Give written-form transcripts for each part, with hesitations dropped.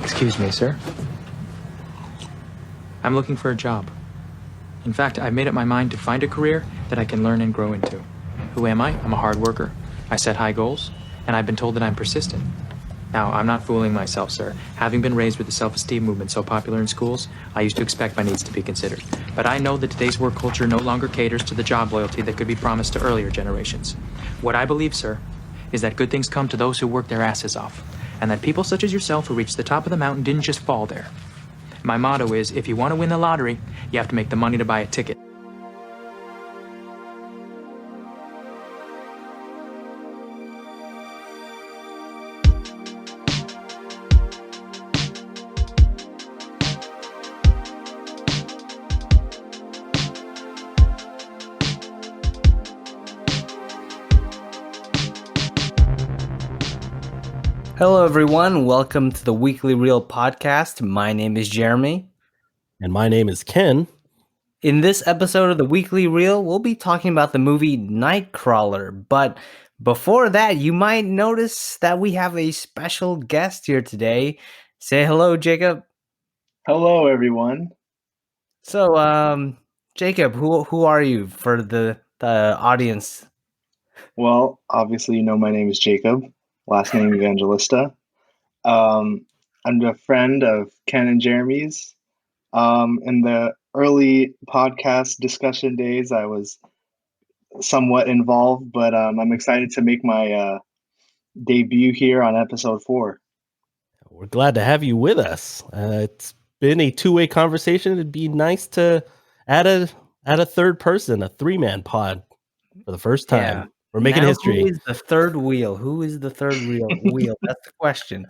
Excuse me, sir. I'm looking for a job. In fact, I've made up my mind to find a career that I can learn and grow into. Who am I? I'm a hard worker. I set high goals, and I've been told that I'm persistent. Now, I'm not fooling myself, sir. Having been raised with the self-esteem movement so popular in schools, I used to expect my needs to be considered. But I know that today's work culture no longer caters to the job loyalty that could be promised to earlier generations. What I believe, sir, is that good things come to those who work their asses off, and that people such as yourself who reached the top of the mountain didn't just fall there. My motto is, if you want to win the lottery, you have to make the money to buy a ticket. Hello, everyone. Welcome to the Weekly Reel podcast. My name is Jeremy. And my name is Ken. In this episode of the Weekly Reel, we'll be talking about the movie Nightcrawler. But before that, you might notice that we have a special guest here today. Say hello, Jacob. Hello, everyone. So, Jacob, who are you for the audience? Well, obviously, you know my name is Jacob. Last name Evangelista. I'm a friend of Ken and Jeremy's. In the early podcast discussion days, I was somewhat involved, but I'm excited to make my debut here on episode 4. We're glad to have you with us. It's been a two-way conversation. It'd be nice to add a third person, a 3-man pod for the first time. Yeah. We're making history. Who is the third wheel? Who is the third wheel? That's the question.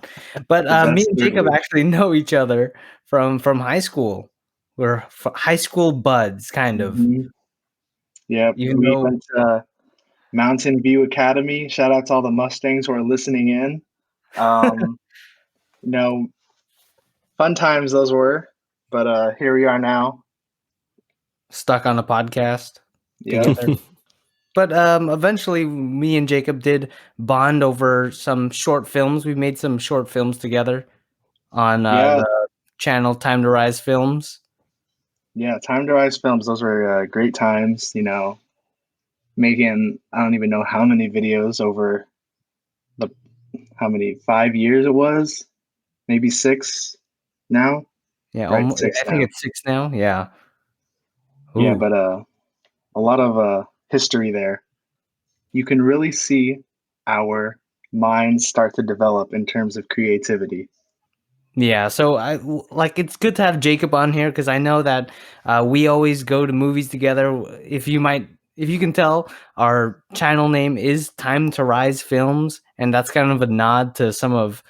But me and Jacob actually know each other from high school. We're high school buds, kind of. Mm-hmm. Yeah, we went to Mountain View Academy. Shout out to all the Mustangs who are listening in. Fun times those were. But here we are now. Stuck on a podcast. Yeah. But eventually, me and Jacob did bond over some short films. We made some short films together on the channel Time to Rise Films. Yeah, Time to Rise Films. Those were great times, making, I don't even know how many videos over 5 years it was? Maybe 6 now? Yeah, right, almost, I think it's 6 now. Yeah. Ooh. Yeah, but a lot of history there. You can really see our minds start to develop in terms of creativity. Yeah, so it's good to have Jacob on here because I know that we always go to movies together. If you can tell, our channel name is Time to Rise Films, and that's kind of a nod to some of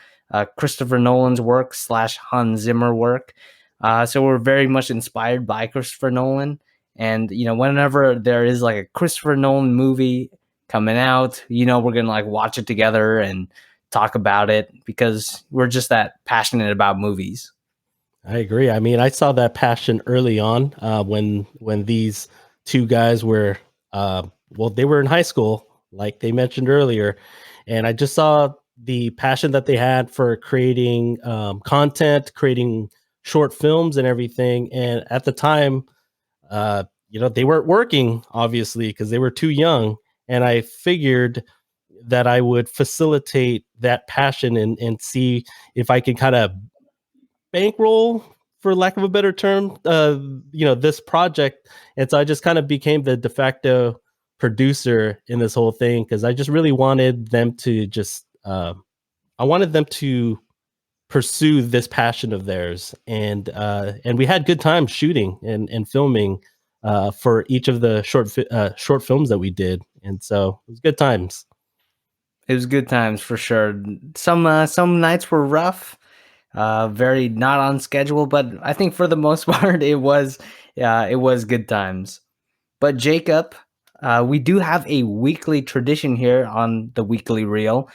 Christopher Nolan's work / Hans Zimmer work. So we're very much inspired by Christopher Nolan. And, whenever there is like a Christopher Nolan movie coming out, we're going to watch it together and talk about it because we're just that passionate about movies. I agree. I mean, I saw that passion early on when these two guys were, they were in high school, like they mentioned earlier. And I just saw the passion that they had for creating content, creating short films and everything. And at the time, they weren't working, obviously, because they were too young. And I figured that I would facilitate that passion and see if I could kind of bankroll, for lack of a better term, this project. And so I just kind of became the de facto producer in this whole thing because I just really wanted them to pursue this passion of theirs. And we had good times shooting and filming for each of the short films that we did. And so it was good times. It was good times for sure. Some nights were rough, very not on schedule, but I think for the most part it was good times. But Jacob, we do have a weekly tradition here on the Weekly Reel.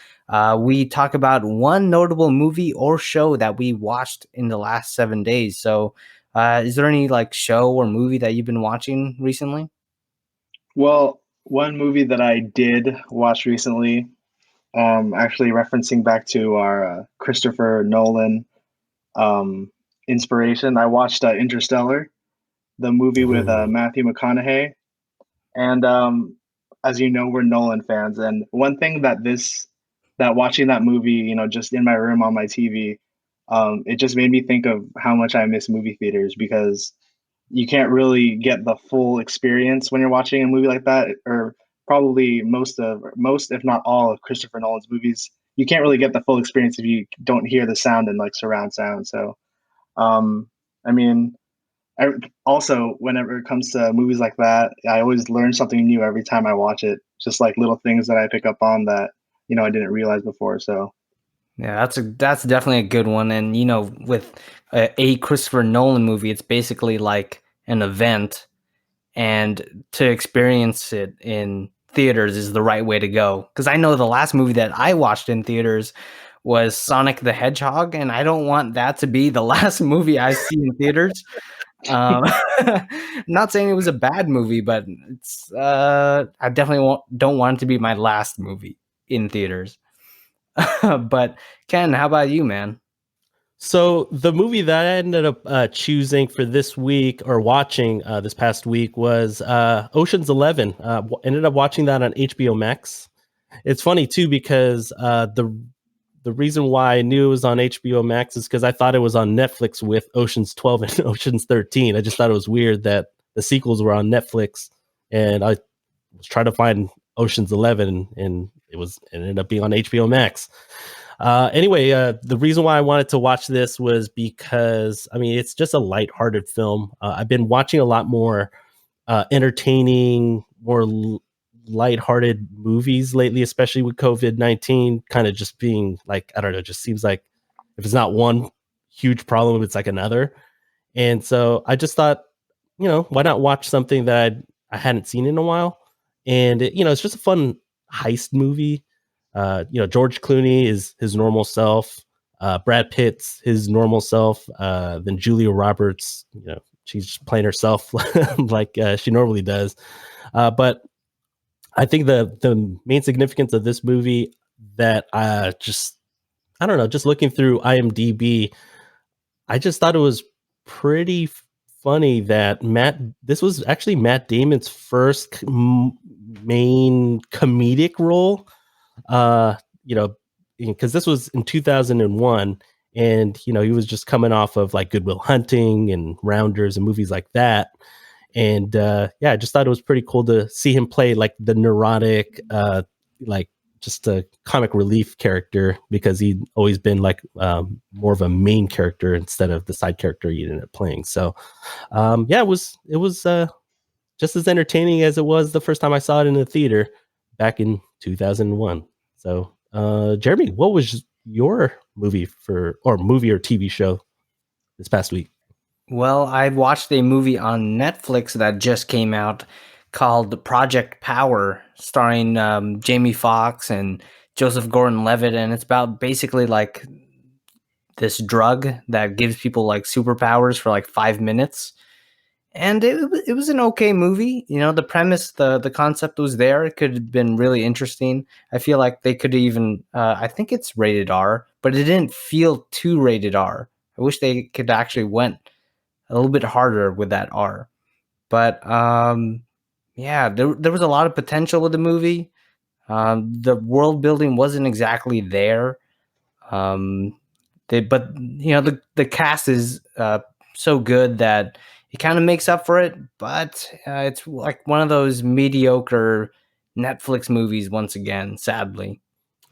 We talk about one notable movie or show that we watched in the last 7 days. So, is there any show or movie that you've been watching recently? Well, one movie that I did watch recently, actually referencing back to our Christopher Nolan um, inspiration. I watched Interstellar, the movie with Ooh. Matthew McConaughey, and as you know, we're Nolan fans. And one thing that watching that movie, just in my room on my TV, it just made me think of how much I miss movie theaters because you can't really get the full experience when you're watching a movie like that, or probably most, if not all, of Christopher Nolan's movies. You can't really get the full experience if you don't hear the sound and like surround sound. So, um, I mean, I, also whenever it comes to movies like that, I always learn something new every time I watch it. Just like little things that I pick up on that I didn't realize before. So Yeah, that's definitely a good one. And with a Christopher Nolan movie, it's basically like an event, and to experience it in theaters is the right way to go. Because I know the last movie that I watched in theaters was Sonic the Hedgehog, and I don't want that to be the last movie I see in theaters. I'm not saying it was a bad movie, but it's I definitely don't want it to be my last movie in theaters. But Ken, how about you, man? So the movie that I ended up choosing for this week or watching this past week was Ocean's 11. Ended up watching that on HBO Max. It's funny too because the reason why I knew it was on HBO Max is because I thought it was on Netflix with Ocean's 12 and Ocean's 13. I just thought it was weird that the sequels were on Netflix, and I was trying to find Ocean's 11, and it ended up being on HBO Max. Anyway, the reason why I wanted to watch this was because, I mean, it's just a lighthearted film. I've been watching a lot more entertaining, more lighthearted movies lately, especially with COVID-19 kind of just being like, I don't know, just seems like if it's not one huge problem, it's like another. And so I just thought, why not watch something that I hadn't seen in a while? And it's just a fun heist movie. George Clooney is his normal self. Brad Pitt's his normal self. Then Julia Roberts, she's playing herself like she normally does. But I think the main significance of this movie that I don't know, just looking through IMDb, I just thought it was pretty funny that this was actually Matt Damon's first main comedic role. Because this was in 2001, and he was just coming off of like Good Will Hunting and Rounders and movies like that. And I just thought it was pretty cool to see him play like the neurotic, like just a comic relief character, because he'd always been like more of a main character instead of the side character he ended up playing. So it was just as entertaining as it was the first time I saw it in the theater back in 2001. So Jeremy, what was your movie or TV show this past week? Well, I watched a movie on Netflix that just came out called Project Power, starring Jamie Foxx and Joseph Gordon-Levitt, and it's about basically like this drug that gives people like superpowers for like 5 minutes. And it was an okay movie. The premise, the concept was there. It could have been really interesting. I feel like they could even, I think it's rated R, but it didn't feel too rated R. I wish they could actually went a little bit harder with that R. But there was a lot of potential with the movie. The world building wasn't exactly there. But the cast is so good that it kind of makes up for it. But it's like one of those mediocre Netflix movies once again, sadly.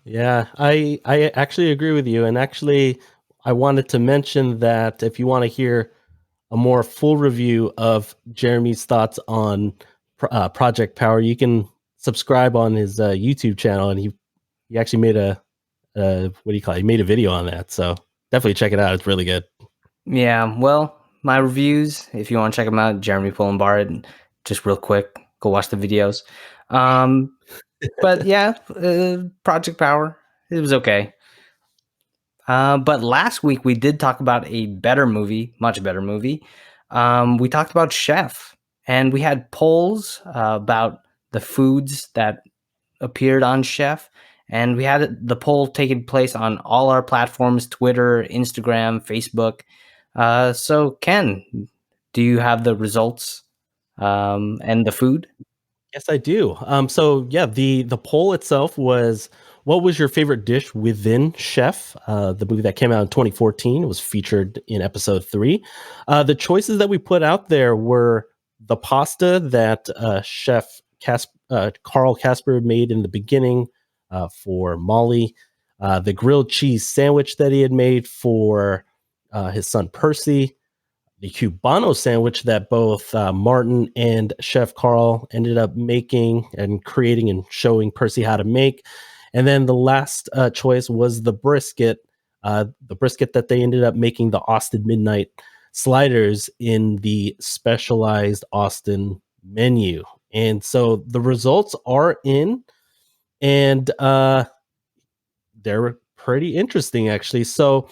Yeah, I actually agree with you. And actually, I wanted to mention that if you want to hear a more full review of Jeremy's thoughts on Project Power, you can subscribe on his YouTube channel, and he actually made a what do you call it? He made a video on that, so definitely check it out. It's really good. Yeah, well, my reviews, if you want to check them out, Jeremy Pullenbart, just real quick, go watch the videos. But yeah, Project Power, it was okay. But last week we did talk about a better movie, much better movie. We talked about Chef, and we had polls about the foods that appeared on Chef, and we had the poll taking place on all our platforms: Twitter, Instagram, Facebook. So Ken, do you have the results and the food? Yes, I do. So yeah, the poll itself was, what was your favorite dish within Chef? The movie that came out in 2014. It was featured in episode 3. The choices that we put out there were the pasta that Chef Carl Casper made in the beginning for Molly, the grilled cheese sandwich that he had made for his son Percy, the Cubano sandwich that both Martin and Chef Carl ended up making and creating and showing Percy how to make. And then the last choice was the brisket that they ended up making the Austin Midnight sliders in the specialized Austin menu. And so the results are in, and they're pretty interesting, actually. So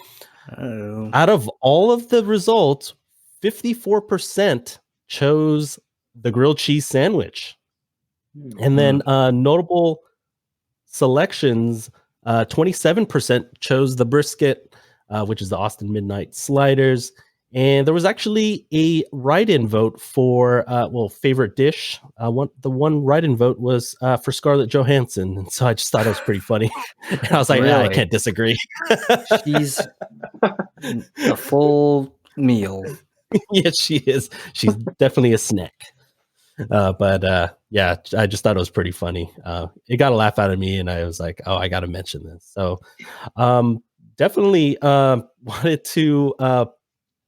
out of all of the results, 54% chose the grilled cheese sandwich. And then notable selections, 27% chose the brisket, which is the Austin Midnight sliders. And there was actually a write-in vote for, favorite dish. The one write-in vote was for Scarlett Johansson. And so I just thought it was pretty funny. And I was like, I can't disagree. She's a full meal. Yes, she is. She's definitely a snack. But I just thought it was pretty funny. It got a laugh out of me, and I was like, oh, I got to mention this. So definitely wanted to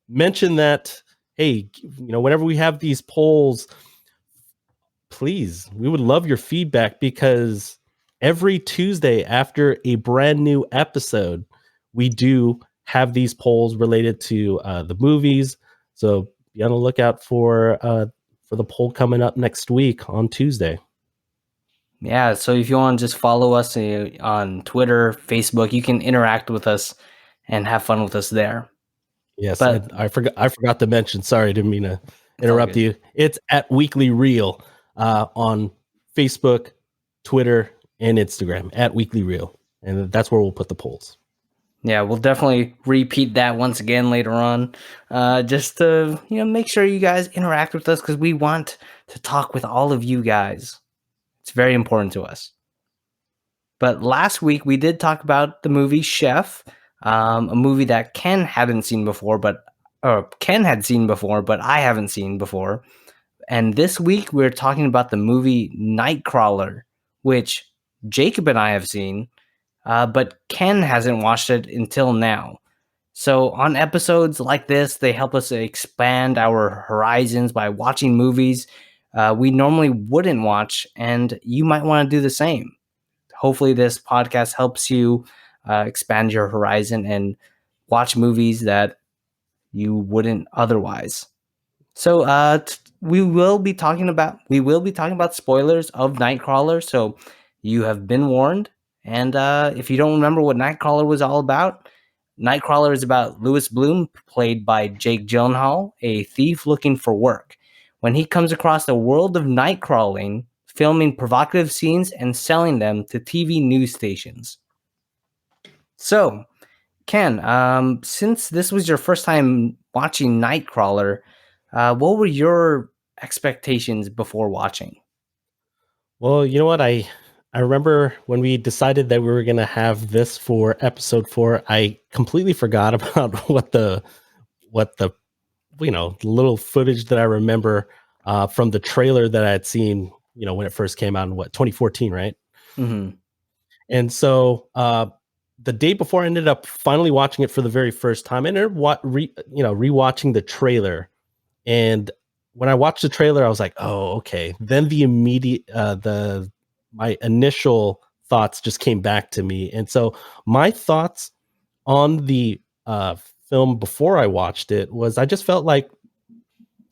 mention that, hey, whenever we have these polls, please, we would love your feedback, because every Tuesday after a brand new episode, we do have these polls related to the movies. So be on the lookout for the poll coming up next week on Tuesday. Yeah, so if you want to just follow us on Twitter, Facebook, you can interact with us and have fun with us there. Yes, but I forgot to mention. Sorry, didn't mean to interrupt you. It's at Weekly Reel on Facebook, Twitter, and Instagram, at Weekly Reel, and that's where we'll put the polls. Yeah, we'll definitely repeat that once again later on, just to make sure you guys interact with us, because we want to talk with all of you guys. It's very important to us. But last week we did talk about the movie Chef, a movie that Ken had seen before, but I haven't seen before. And this week we're talking about the movie Nightcrawler, which Jacob and I have seen. But Ken hasn't watched it until now. So on episodes like this, they help us expand our horizons by watching movies we normally wouldn't watch, and you might want to do the same. Hopefully this podcast helps you expand your horizon and watch movies that you wouldn't otherwise. So we will be talking about spoilers of Nightcrawler, so you have been warned. And if you don't remember what Nightcrawler was all about, Nightcrawler is about Louis Bloom, played by Jake Gyllenhaal, a thief looking for work. When he comes across the world of nightcrawling, filming provocative scenes and selling them to TV news stations. So, Ken, since this was your first time watching Nightcrawler, what were your expectations before watching? Well, you know what? I remember when we decided that we were going to have this for episode 4, I completely forgot about what the little footage that I remember from the trailer that I had seen, when it first came out in 2014, right? Mm-hmm. And so the day before, I ended up finally watching it for the very first time. I ended up rewatching the trailer, and when I watched the trailer, I was like, "Oh, okay." Then the immediate my initial thoughts just came back to me, and so my thoughts on the film before I watched it was, I just felt like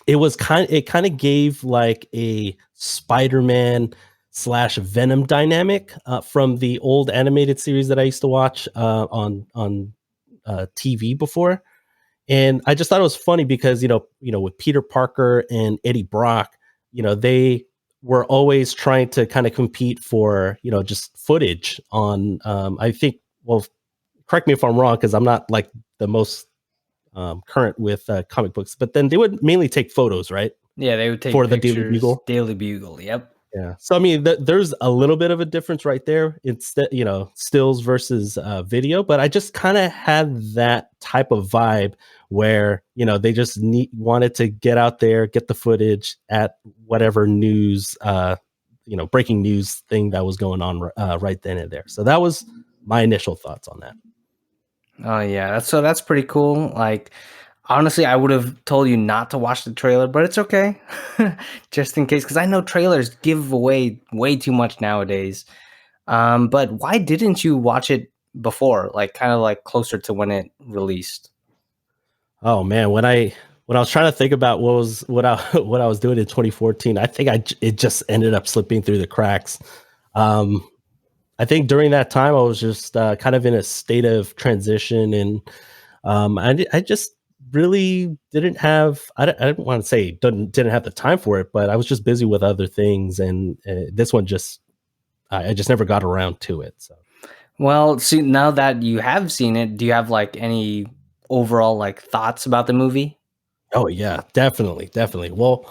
it kind of gave like a Spider-Man / Venom dynamic from the old animated series that I used to watch on TV before. And I just thought it was funny because, with Peter Parker and Eddie Brock, they were always trying to kind of compete for, just footage on, I think, well, correct me if I'm wrong, because I'm not like the most current with comic books, but then they would mainly take photos, right? Yeah, they would take For the pictures. Daily Bugle. Daily Bugle, yep. Yeah. So I mean, there's a little bit of a difference right there. It's that, stills versus video, but I just kind of had that type of vibe where they just wanted to get out there, get the footage at whatever news, breaking news thing that was going on right then and there. So that was my initial thoughts on that. Oh yeah, that's pretty cool. Like, honestly, I would have told you not to watch the trailer, but it's okay, just in case, because I know trailers give away way too much nowadays. But why didn't you watch it before, like kind of like closer to when it released? Oh man, when I was trying to think about what I was doing in 2014, I think it just ended up slipping through the cracks. I think during that time I was just kind of in a state of transition, and I just really didn't have. I didn't want to say didn't have the time for it, but I was just busy with other things, and this one I just never got around to it. So, well, see, now that you have seen it, do you have like any overall like thoughts about the movie? Oh yeah, definitely. Well,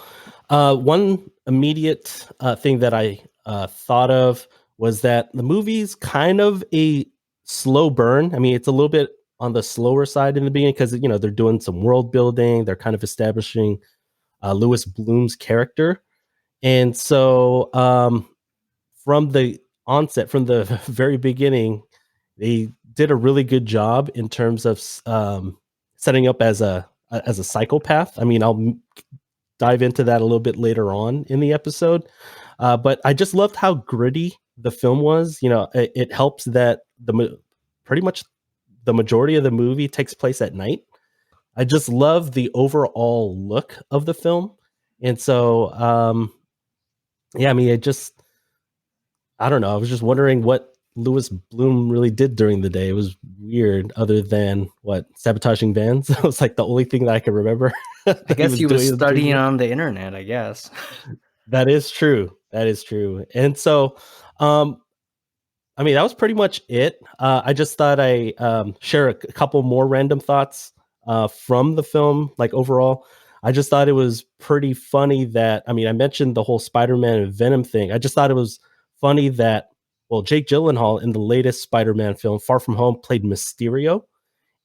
one immediate thing that I thought of was that the movie's kind of a slow burn. I mean, it's a little bit on the slower side in the beginning because they're doing some world building. They're kind of establishing Lewis Bloom's character, and so from the onset, from the very beginning, they did a really good job in terms of setting up as a psychopath. I mean, I'll dive into that a little bit later on in the episode. But I just loved how gritty the film was. It helps that pretty much the majority of the movie takes place at night. I just love the overall look of the film. And so, yeah, I mean, I don't know. I was just wondering what Lewis Bloom really did during the day. It was weird, other than sabotaging vans. It was like the only thing that I can remember. I guess he was studying on the internet, I guess. That is true. And so, I mean, that was pretty much it. I just thought I share a couple more random thoughts from the film. Like overall, I just thought it was pretty funny that, I mean, I mentioned the whole Spider-Man and Venom thing. I just thought it was funny that, well, Jake Gyllenhaal in the latest Spider-Man film, Far From Home, played Mysterio.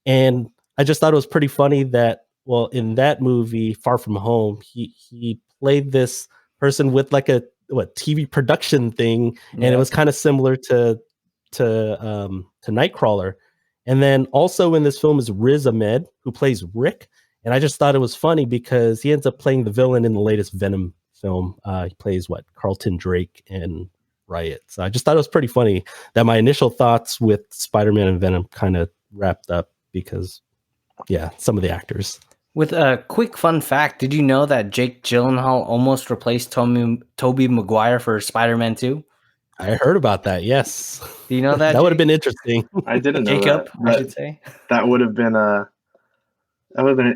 And I just thought it was pretty funny that, well, in that movie, Far From Home, he played this person with like a TV production thing, and it was kind of similar to Nightcrawler. And then also in this film is Riz Ahmed, who plays Rick. And I just thought it was funny because he ends up playing the villain in the latest Venom film. He plays Carlton Drake and Riot. So I just thought it was pretty funny that my initial thoughts with Spider-Man and Venom kind of wrapped up because, yeah, some of the actors. With a quick fun fact, did you know that Jake Gyllenhaal almost replaced Tobey Maguire for Spider-Man 2? I heard about that, yes. Do you know that? That would have been interesting. I didn't know Jacob, that. I should say. That would have been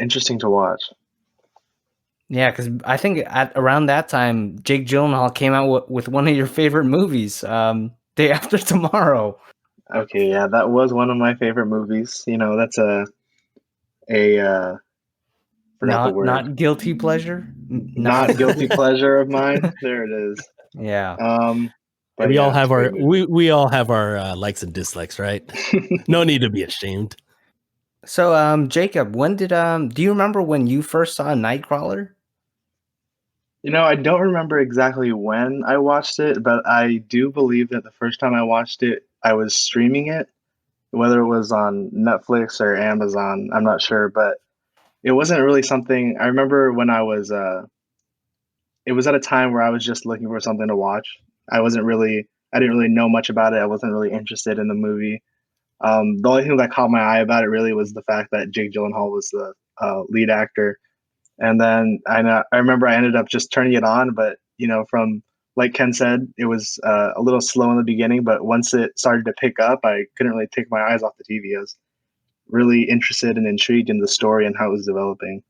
interesting to watch. Yeah, because I think at around that time, Jake Gyllenhaal came out with one of your favorite movies, Day After Tomorrow. Okay, yeah, that was one of my favorite movies. That's not guilty pleasure. Not guilty pleasure of mine. There it is. Yeah. But we all have our likes and dislikes, right? No need to be ashamed. So, Jacob, when did do you remember when you first saw Nightcrawler? I don't remember exactly when I watched it, but I do believe that the first time I watched it, I was streaming it, whether it was on Netflix or Amazon, I'm not sure, but it wasn't really something I remember when I was it was at a time where I was just looking for something to watch. I didn't really know much about it. I wasn't really interested in the movie. The only thing that caught my eye about it really was the fact that Jake Gyllenhaal was the lead actor. And then I remember I ended up just turning it on, but from like Ken said, it was a little slow in the beginning, but once it started to pick up, I couldn't really take my eyes off the TV. I was really interested and intrigued in the story and how it was developing.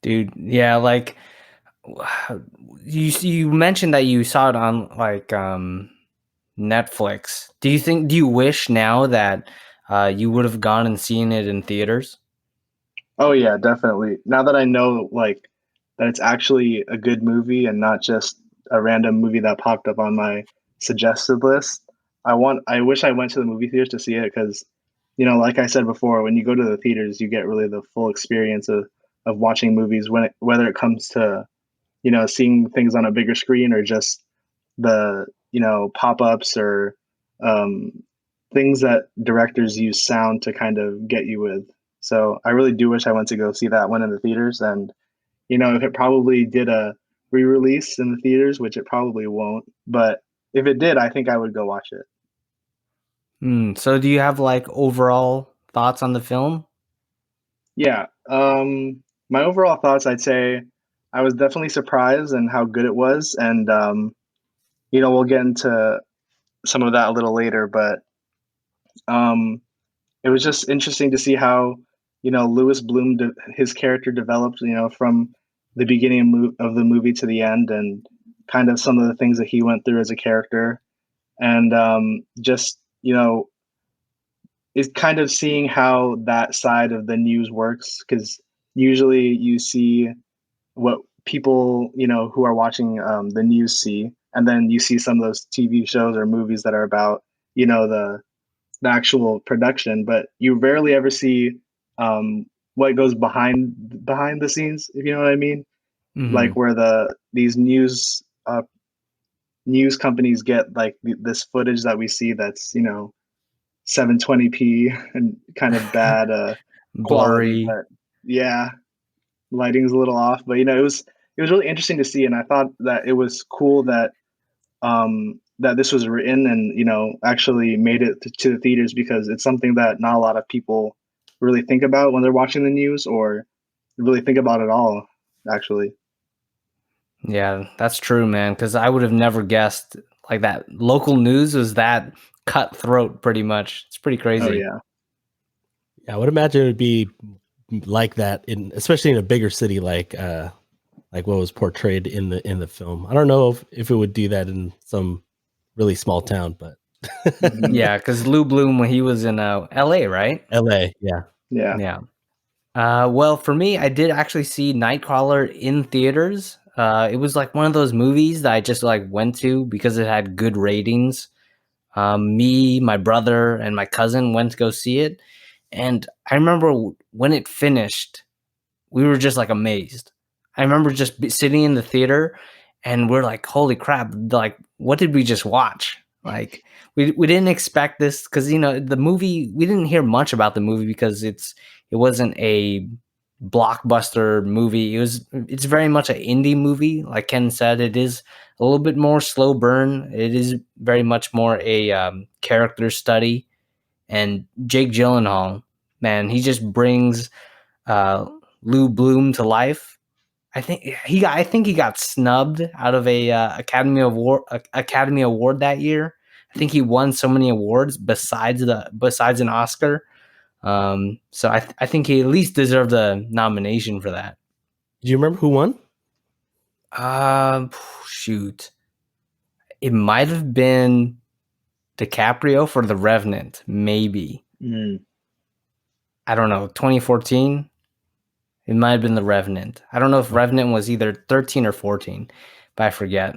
Dude, yeah, like You mentioned that you saw it on like Netflix. Do you wish now that you would have gone and seen it in theaters? Oh yeah, definitely. Now that I know like that it's actually a good movie and not just a random movie that popped up on my suggested list, I wish I went to the movie theaters to see it because, like I said before, when you go to the theaters, you get really the full experience of watching movies whether it comes to, seeing things on a bigger screen or just the, pop-ups or um things that directors use sound to kind of get you with. So I really do wish I went to go see that one in the theaters. And, if it probably did a re release in the theaters, which it probably won't, but if it did, I think I would go watch it. So do you have like overall thoughts on the film? Yeah. My overall thoughts, I'd say I was definitely surprised and how good it was. And, we'll get into some of that a little later, but um, it was just interesting to see how Lewis Bloom his character developed from the beginning of the movie to the end, and kind of some of the things that he went through as a character, and just is kind of seeing how that side of the news works, because usually you see what people who are watching the news see, and then you see some of those TV shows or movies that are about the actual production, but you rarely ever see what goes behind the scenes, if you know what I mean. Mm-hmm. Like where these news companies get like this footage that we see that's 720p and kind of bad quality, Blurry. but yeah, lighting's a little off. But it was really interesting to see, and I thought that it was cool that this was written and actually made it to the theaters, because it's something that not a lot of people really think about when they're watching the news, or really think about at all, actually. Yeah, that's true, man. Because I would have never guessed like that. Local news was that cutthroat, pretty much. It's pretty Oh crazy. yeah. Yeah, I would imagine it would be like that especially in a bigger city like what was portrayed in the film. I don't know if it would do that in some really small town, but Mhm. Yeah, because Lou Bloom when he was in L.A., right? LA, yeah. Yeah. Yeah. Well, for me, I did actually see Nightcrawler in theaters. It was like one of those movies that I just like went to because it had good ratings. Me, my brother, and my cousin went to go see it, and I remember when it finished, we were just like amazed. I remember just sitting in the theater, and we're like, "Holy crap! Like, what did we just watch?" Like, we didn't expect this because the movie. We didn't hear much about the movie because it wasn't a blockbuster movie. It's very much an indie movie. Like Ken said, it is a little bit more slow burn. It is very much more a character study. And Jake Gyllenhaal, man, he just brings uh, Lou Bloom to life. I think he got snubbed out of a Academy Award that year. I think he won so many awards besides an Oscar. So I think he at least deserved a nomination for that. Do you remember who won? Shoot, it might have been DiCaprio for The Revenant, maybe. Mm. I don't know, 2014. It might have been The Revenant. I don't know if Revenant was either 13 or 14, but I forget.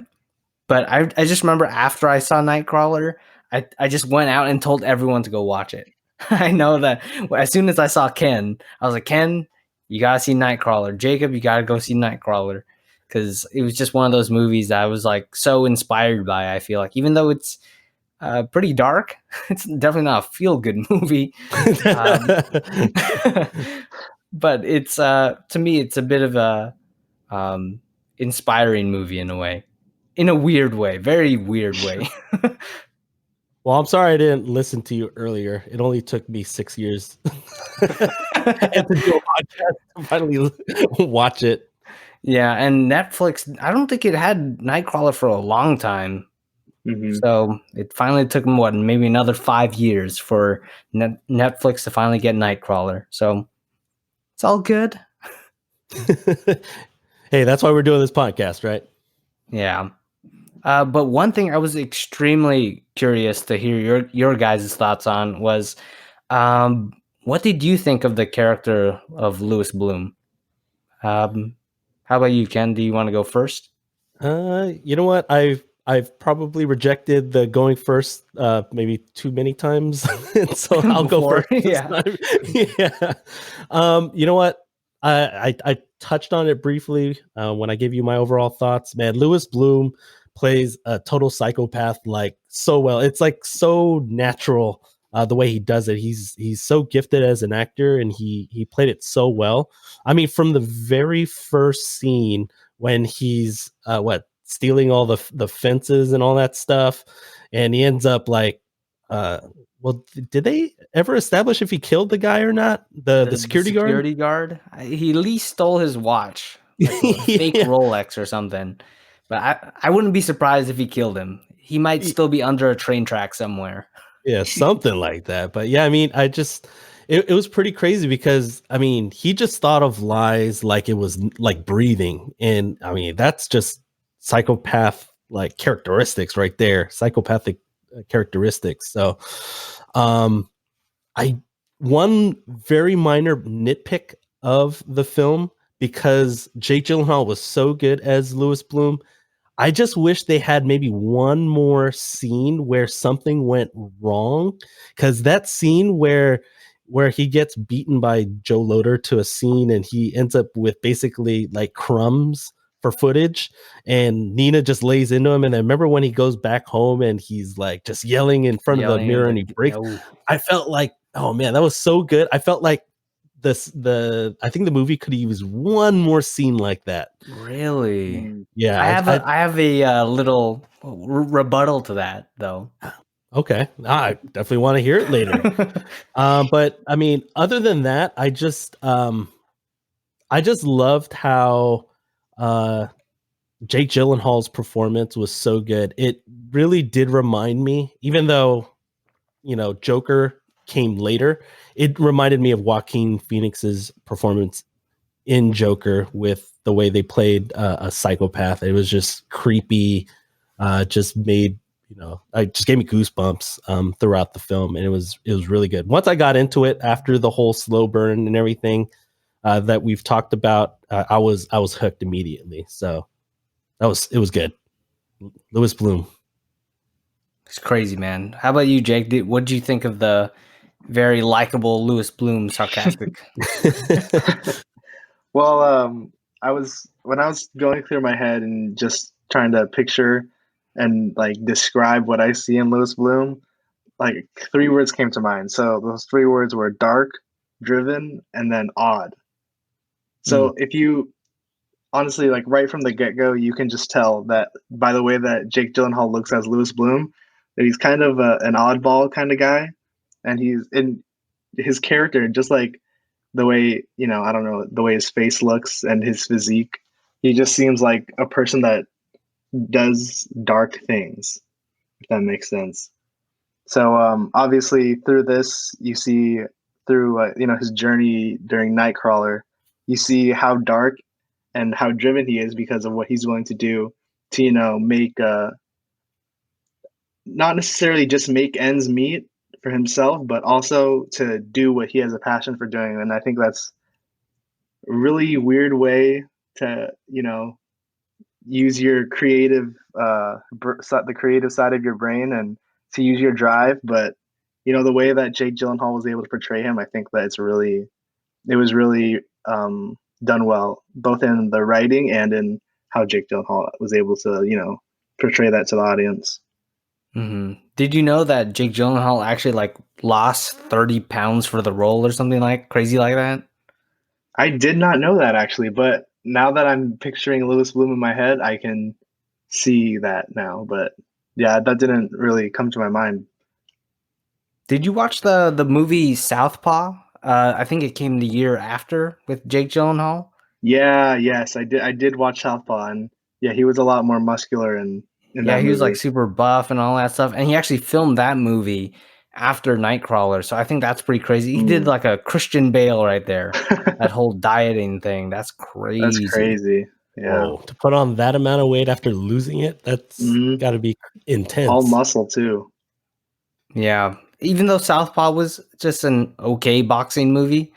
But I just remember after I saw Nightcrawler, I just went out and told everyone to go watch it. I know that as soon as I saw Ken, I was like, Ken, you gotta see Nightcrawler. Jacob, you gotta go see Nightcrawler. Because it was just one of those movies that I was like so inspired by. I feel like even though it's pretty dark, it's definitely not a feel good movie. But it's to me, it's a bit of a inspiring movie in a way, in a weird way, very weird way. Well, I'm sorry I didn't listen to you earlier. It only took me 6 years and to do a podcast to finally watch it. Yeah, and Netflix, I don't think it had Nightcrawler for a long time. Mhm. So it finally took them, maybe another 5 years for Netflix to finally get Nightcrawler. So it's all good. Hey, that's why we're doing this podcast, right? Yeah. But one thing I was extremely curious to hear your guys' thoughts on was, what did you think of the character of Louis Bloom? How about you, Ken? Do you want to go first? You know what? I've probably rejected the going first maybe too many times, and so I'll go Before, first this yeah. time. Yeah. You know what? I touched on it briefly when I gave you my overall thoughts. Man, Louis Bloom plays a total psychopath like so well. It's like so natural the way he does it. He's so gifted as an actor, and he played it so well. I mean, from the very first scene when he's stealing all the fences and all that stuff, and he ends up like well, did they ever establish if he killed the guy or not? The security guard? Security guard? He at least stole his watch, like a fake Yeah. Rolex or something. But I wouldn't be surprised if he killed him. He might still be under a train track somewhere. Yeah, something like that. But yeah, I mean, it was pretty crazy because I mean, he just thought of lies like it was like breathing. And I mean, that's just psychopath like characteristics right there, psychopathic characteristics. So, I one very minor nitpick of the film because Jake Gyllenhaal was so good as Louis Bloom. I just wish they had maybe one more scene where something went wrong, because that scene where he gets beaten by Joe Loader to a scene and he ends up with basically like crumbs for footage, and Nina just lays into him. And I remember when he goes back home and he's like just yelling in front of the mirror and he breaks. I felt like, oh man, that was so good. I felt like I think the movie could use one more scene like that. Really? Yeah, I have a little rebuttal to that though. Okay, I definitely want to hear it later. But I mean, other than that, I just loved how Jake Gyllenhaal's performance was so good. It really did remind me, even though Joker came later, it reminded me of Joaquin Phoenix's performance in Joker with the way they played a psychopath. It was just creepy, just made, I just gave me goosebumps throughout the film, and it was really good. Once I got into it after the whole slow burn and everything that we've talked about, I was hooked immediately. So it was good. Louis Bloom. It's crazy, man. How about you, Jake? What did you think of the very likable Louis Bloom sarcastic? Well, when I was going through my head and just trying to picture and like describe what I see in Louis Bloom, like 3 words came to mind. So those 3 words were dark, driven, and then odd. So if you honestly, like right from the get-go, you can just tell that by the way that Jake Gyllenhaal looks as Louis Bloom, that he's kind of an oddball kind of guy, and he's in his character, just like the way, I don't know, the way his face looks and his physique, he just seems like a person that does dark things, if that makes sense. So obviously through this, you see through his journey during Nightcrawler, you see how dark and how driven he is because of what he's willing to do to make not necessarily just make ends meet for himself, but also to do what he has a passion for doing. And I think that's a really weird way to use your creative the creative side of your brain and to use your drive. But the way that Jake Gyllenhaal was able to portray him, I think that it was really done well, both in the writing and in how Jake Gyllenhaal was able to portray that to the audience. Mm-hmm. Did you know that Jake Gyllenhaal actually lost 30 pounds for the role or something crazy like that? I did not know that actually, but now that I'm picturing Louis Bloom in my head, I can see that now. But yeah, that didn't really come to my mind. Did you watch the movie Southpaw? I think it came the year after with Jake Gyllenhaal. Yeah, yes, I did. I did watch Southpaw, and yeah, he was a lot more muscular in that he was movie. super buff and all that stuff, and he actually filmed that movie after Nightcrawler. So I think that's pretty crazy. He did like a Christian Bale right there. That whole dieting thing. That's crazy. That's crazy. Yeah. Whoa, to put on that amount of weight after losing it, that's Mhm. got to be intense. All muscle too. Yeah. Even though Southpaw was just an okay boxing movie,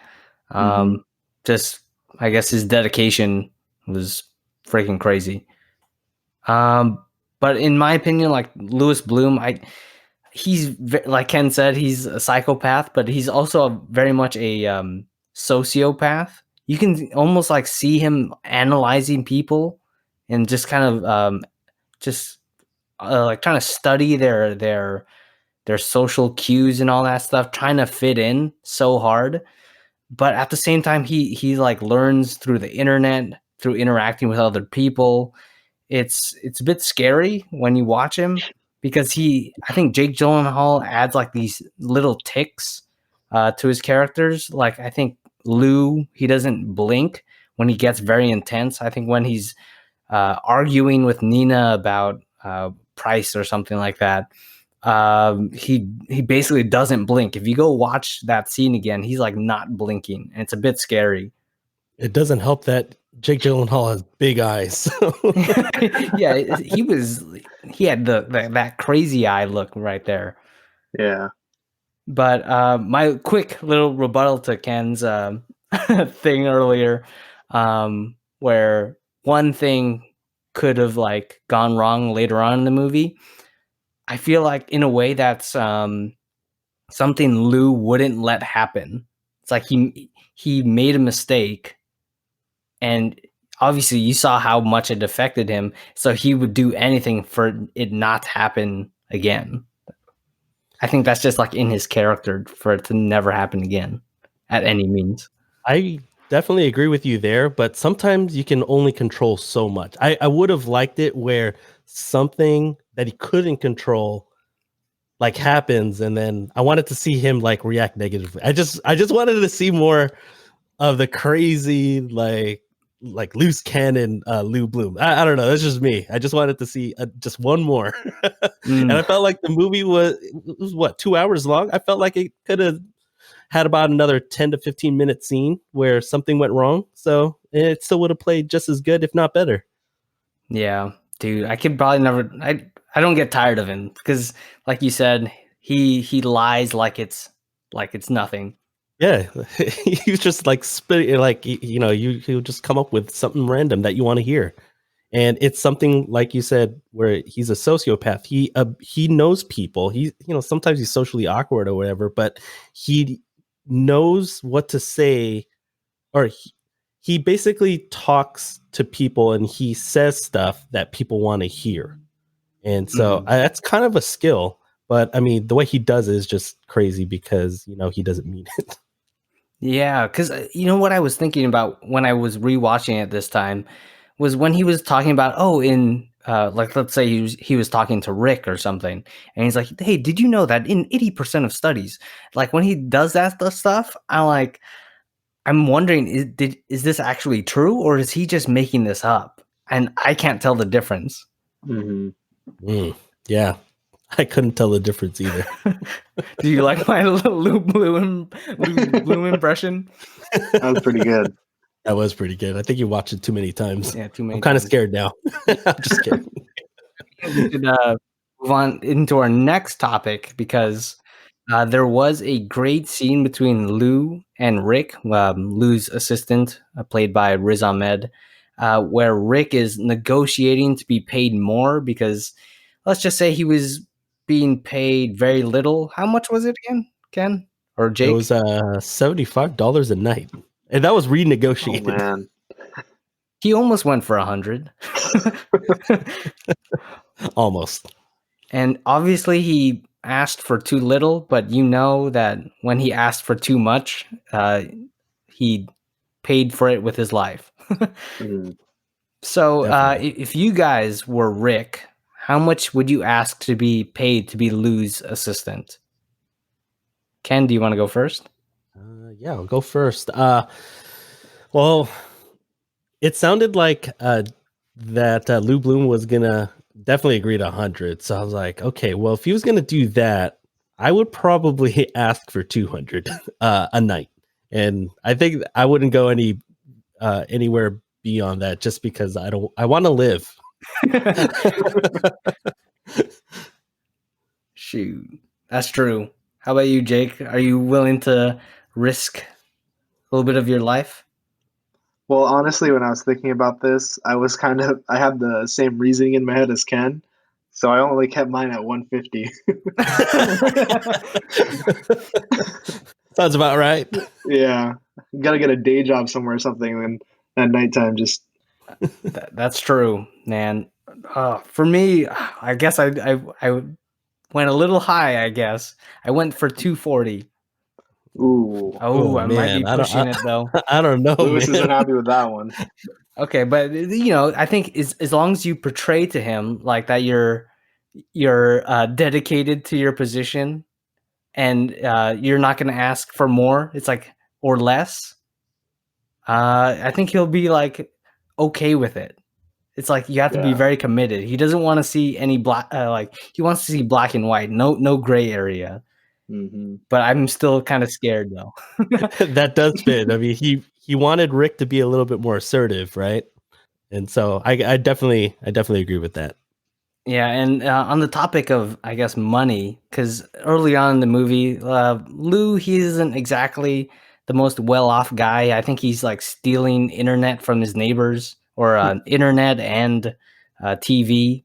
Mhm. just I guess his dedication was freaking crazy. But in my opinion, like Lewis Bloom, like Ken said, he's a psychopath, but he's also very much a sociopath. You can almost like see him analyzing people and just kind of just like trying to study their social cues and all that stuff, trying to fit in so hard. But at the same time, he like learns through the internet, through interacting with other people. It's a bit scary when you watch him because I think Jake Gyllenhaal adds like these little ticks to his characters. Like I think Lou, he doesn't blink when he gets very intense. I think when he's arguing with Nina about price or something like that, he basically doesn't blink. If you go watch that scene again, he's like not blinking, and it's a bit scary. It doesn't help that Jake Gyllenhaal has big eyes. So. Yeah, he had that crazy eye look right there. Yeah. But my quick little rebuttal to Ken's thing earlier, where one thing could have like gone wrong later on in the movie. I feel like in a way that's something Lou wouldn't let happen. It's like he made a mistake, and obviously you saw how much it affected him, so he would do anything for it not to happen again. I think that's just like in his character for it to never happen again at any means. I definitely agree with you there, but sometimes you can only control so much. I would have liked it where something that he couldn't control like happens, and then I wanted to see him like react negatively. I just wanted to see more of the crazy like loose cannon Lou Bloom. I don't know. That's just me. I just wanted to see just one more. And I felt like the movie was what, 2 hours long. I felt like it could have had about another 10 to 15 minute scene where something went wrong. So it still would have played just as good, if not better. Yeah, dude, I could probably never. I don't get tired of him because, like you said, he lies like it's nothing. Yeah, he's just like spit, like he'll just come up with something random that you want to hear, and it's something like you said where he's a sociopath. He knows people. He sometimes he's socially awkward or whatever, but he knows what to say, or he basically talks to people and he says stuff that people want to hear, and so that's kind of a skill. But I mean, the way he does it is just crazy because he doesn't mean it. Yeah, because you know what I was thinking about when I was rewatching it this time was when he was talking about in like let's say he was talking to Rick or something, and he's like, "Hey, did you know that in 80% of studies, like when he does that stuff, I'm wondering is this actually true or is he just making this up?" And I can't tell the difference. Yeah, I couldn't tell the difference either. Do you like my Lou Bloom impression? That was pretty good. That was pretty good. I think you watched it too many times. Yeah, too many. I'm kind of scared now. I'm just kidding. We could move on into our next topic because there was a great scene between Lou and Rick, Lou's assistant, played by Riz Ahmed, where Rick is negotiating to be paid more because let's just say he was being paid very little. How much was it again, Ken or Jake? It was $75 a night, and that was renegotiated. Oh, man. He almost went for 100. Almost. And obviously he asked for too little, but you know that when he asked for too much, he paid for it with his life. So if you guys were Rick, how much would you ask to be paid to be Lou's assistant? Ken, do you want to go first? Yeah, I'll go first. Well, it sounded like that Lou Bloom was gonna definitely agree to 100. So I was like, okay, well, if he was gonna do that, I would probably ask for 200 a night, and I think I wouldn't go anywhere be on that just because I want to live. Shoot, that's true. How about you, Jake? Are you willing to risk a little bit of your life? Well, honestly, when I was thinking about this, I had the same reasoning in my head as Ken, so I only kept mine at 150. Sounds about right. Yeah, gotta get a day job somewhere or something, and at nighttime just That's true, man. For me, I guess I went a little high. I guess I went for 240. ooh. Oh, I might be man, pushing it though. I don't know, Lewis isn't man. happy with that one. Okay, but I think as long as you portray to him like that you're dedicated to your position and you're not going to ask for more, it's like or less. I think he'll be like okay with it. It's like you have to be Yeah. very committed. He doesn't want to see any black, he wants to see black and white, no gray area. Hmm. But I'm still kind of scared though. That does fit. I mean, he wanted Rick to be a little bit more assertive, right? And so I definitely agree with that. Yeah, and on the topic of, I guess, money, because early on in the movie, Lou, he isn't exactly the most well-off guy. I think he's like stealing internet from his neighbors, or internet and TV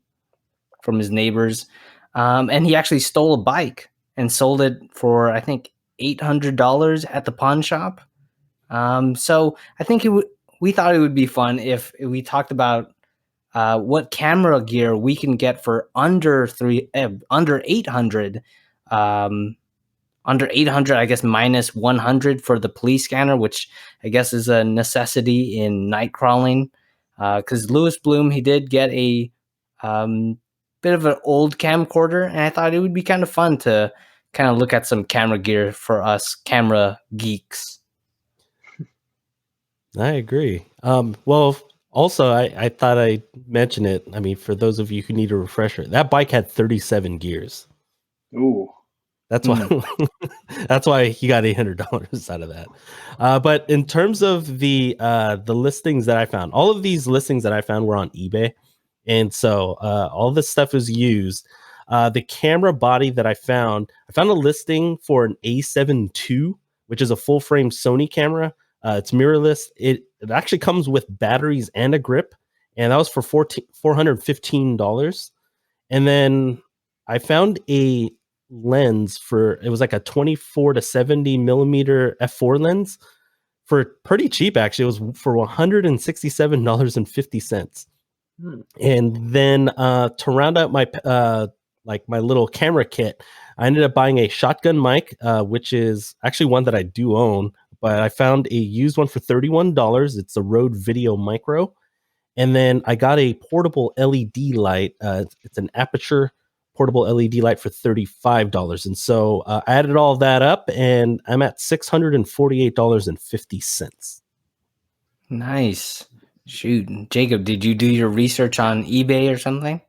from his neighbors. And he actually stole a bike and sold it for, I think, $800 at the pawn shop. So I think we thought it would be fun if we talked about what camera gear we can get for under 800, under 800, I guess minus 100 for the police scanner, which I guess is a necessity in night crawling. Because Lewis Bloom, he did get a bit of an old camcorder, and I thought it would be kind of fun to kind of look at some camera gear for us camera geeks. I agree. Well, also, I thought I'd mention it. I mean, for those of you who need a refresher, that bike had 37 gears. Ooh. That's why that's why he got $800 out of that. But in terms of the listings that I found, all of these listings that I found were on eBay, and so all this stuff is used. The camera body that I found a listing for an A7 II, which is a full frame Sony camera. It's mirrorless. It actually comes with batteries and a grip, and that was for $415. And then I found a lens it was like a 24 to 70 millimeter f4 lens for pretty cheap. Actually, it was for $167.50. And then to round out my my little camera kit, I ended up buying a shotgun mic, which is actually one that I do own, but I found a used one for $31. It's a Rode Video Micro. And then I got a portable LED light. It's an Aperture portable LED light for $35. And so I added all that up, and I'm at $648.50. Nice. Shoot. Jacob, did you do your research on eBay or something?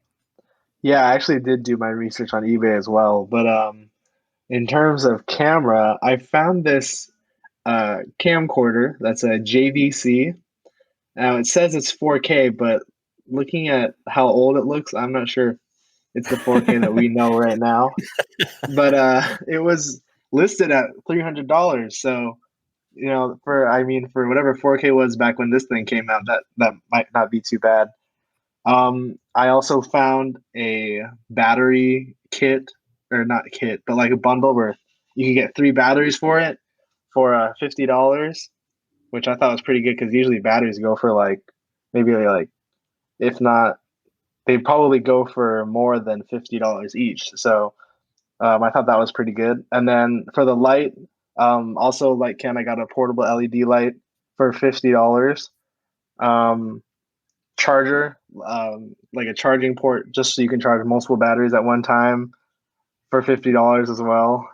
Yeah, I actually did do my research on eBay as well. But in terms of camera, I found this camcorder that's a JVC. Now it says it's 4K, but looking at how old it looks, I'm not sure it's the 4K that we know right now. But it was listed at $300. So, for whatever 4K was back when this thing came out, that might not be too bad. I also found a battery kit, or not kit, but like a bundle where you can get 3 batteries for it for $50, which I thought was pretty good because usually batteries go for if not, they probably go for more than $50 each. So I thought that was pretty good. And then for the light, also like Ken, I got a portable LED light for $50. Charger, like a charging port, just so you can charge multiple batteries at one time for $50 as well.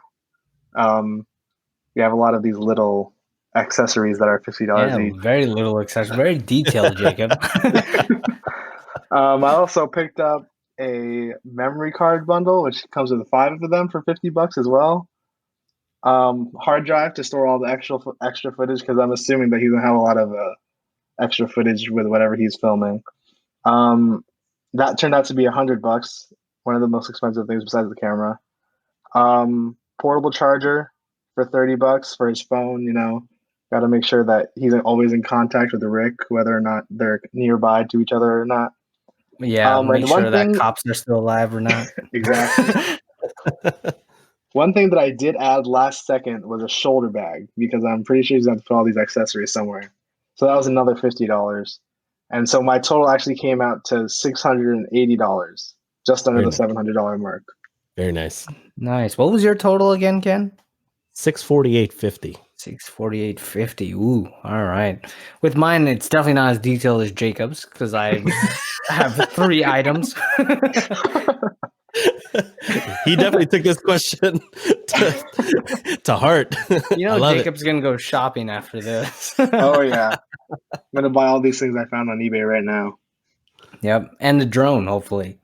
We have a lot of these little accessories that are $50 each. Very little accessory, very detailed, Jacob. I also picked up a memory card bundle, which comes with 5 of them for $50 as well. Hard drive to store all the extra footage, because I'm assuming that he's gonna have a lot of extra footage with whatever he's filming. That turned out to be $100, one of the most expensive things besides the camera. Portable charger for $30 for his phone. Got to make sure that he's always in contact with Rick, whether or not they're nearby to each other or not. Yeah, make and sure that cops are still alive or not. Exactly. One thing that I did add last second was a shoulder bag, because I'm pretty sure he's going to put all these accessories somewhere. So that was another $50. And so my total actually came out to $680, just under the $700 mark. Very nice. Nice. What was your total again, Ken? $648.50. $648.50. Ooh, all right. With mine, it's definitely not as detailed as Jacob's, because I have 3 items. He definitely took this question to heart. Jacob's going to go shopping after this. Oh, yeah. I'm going to buy all these things I found on eBay right now. Yep. And the drone, hopefully.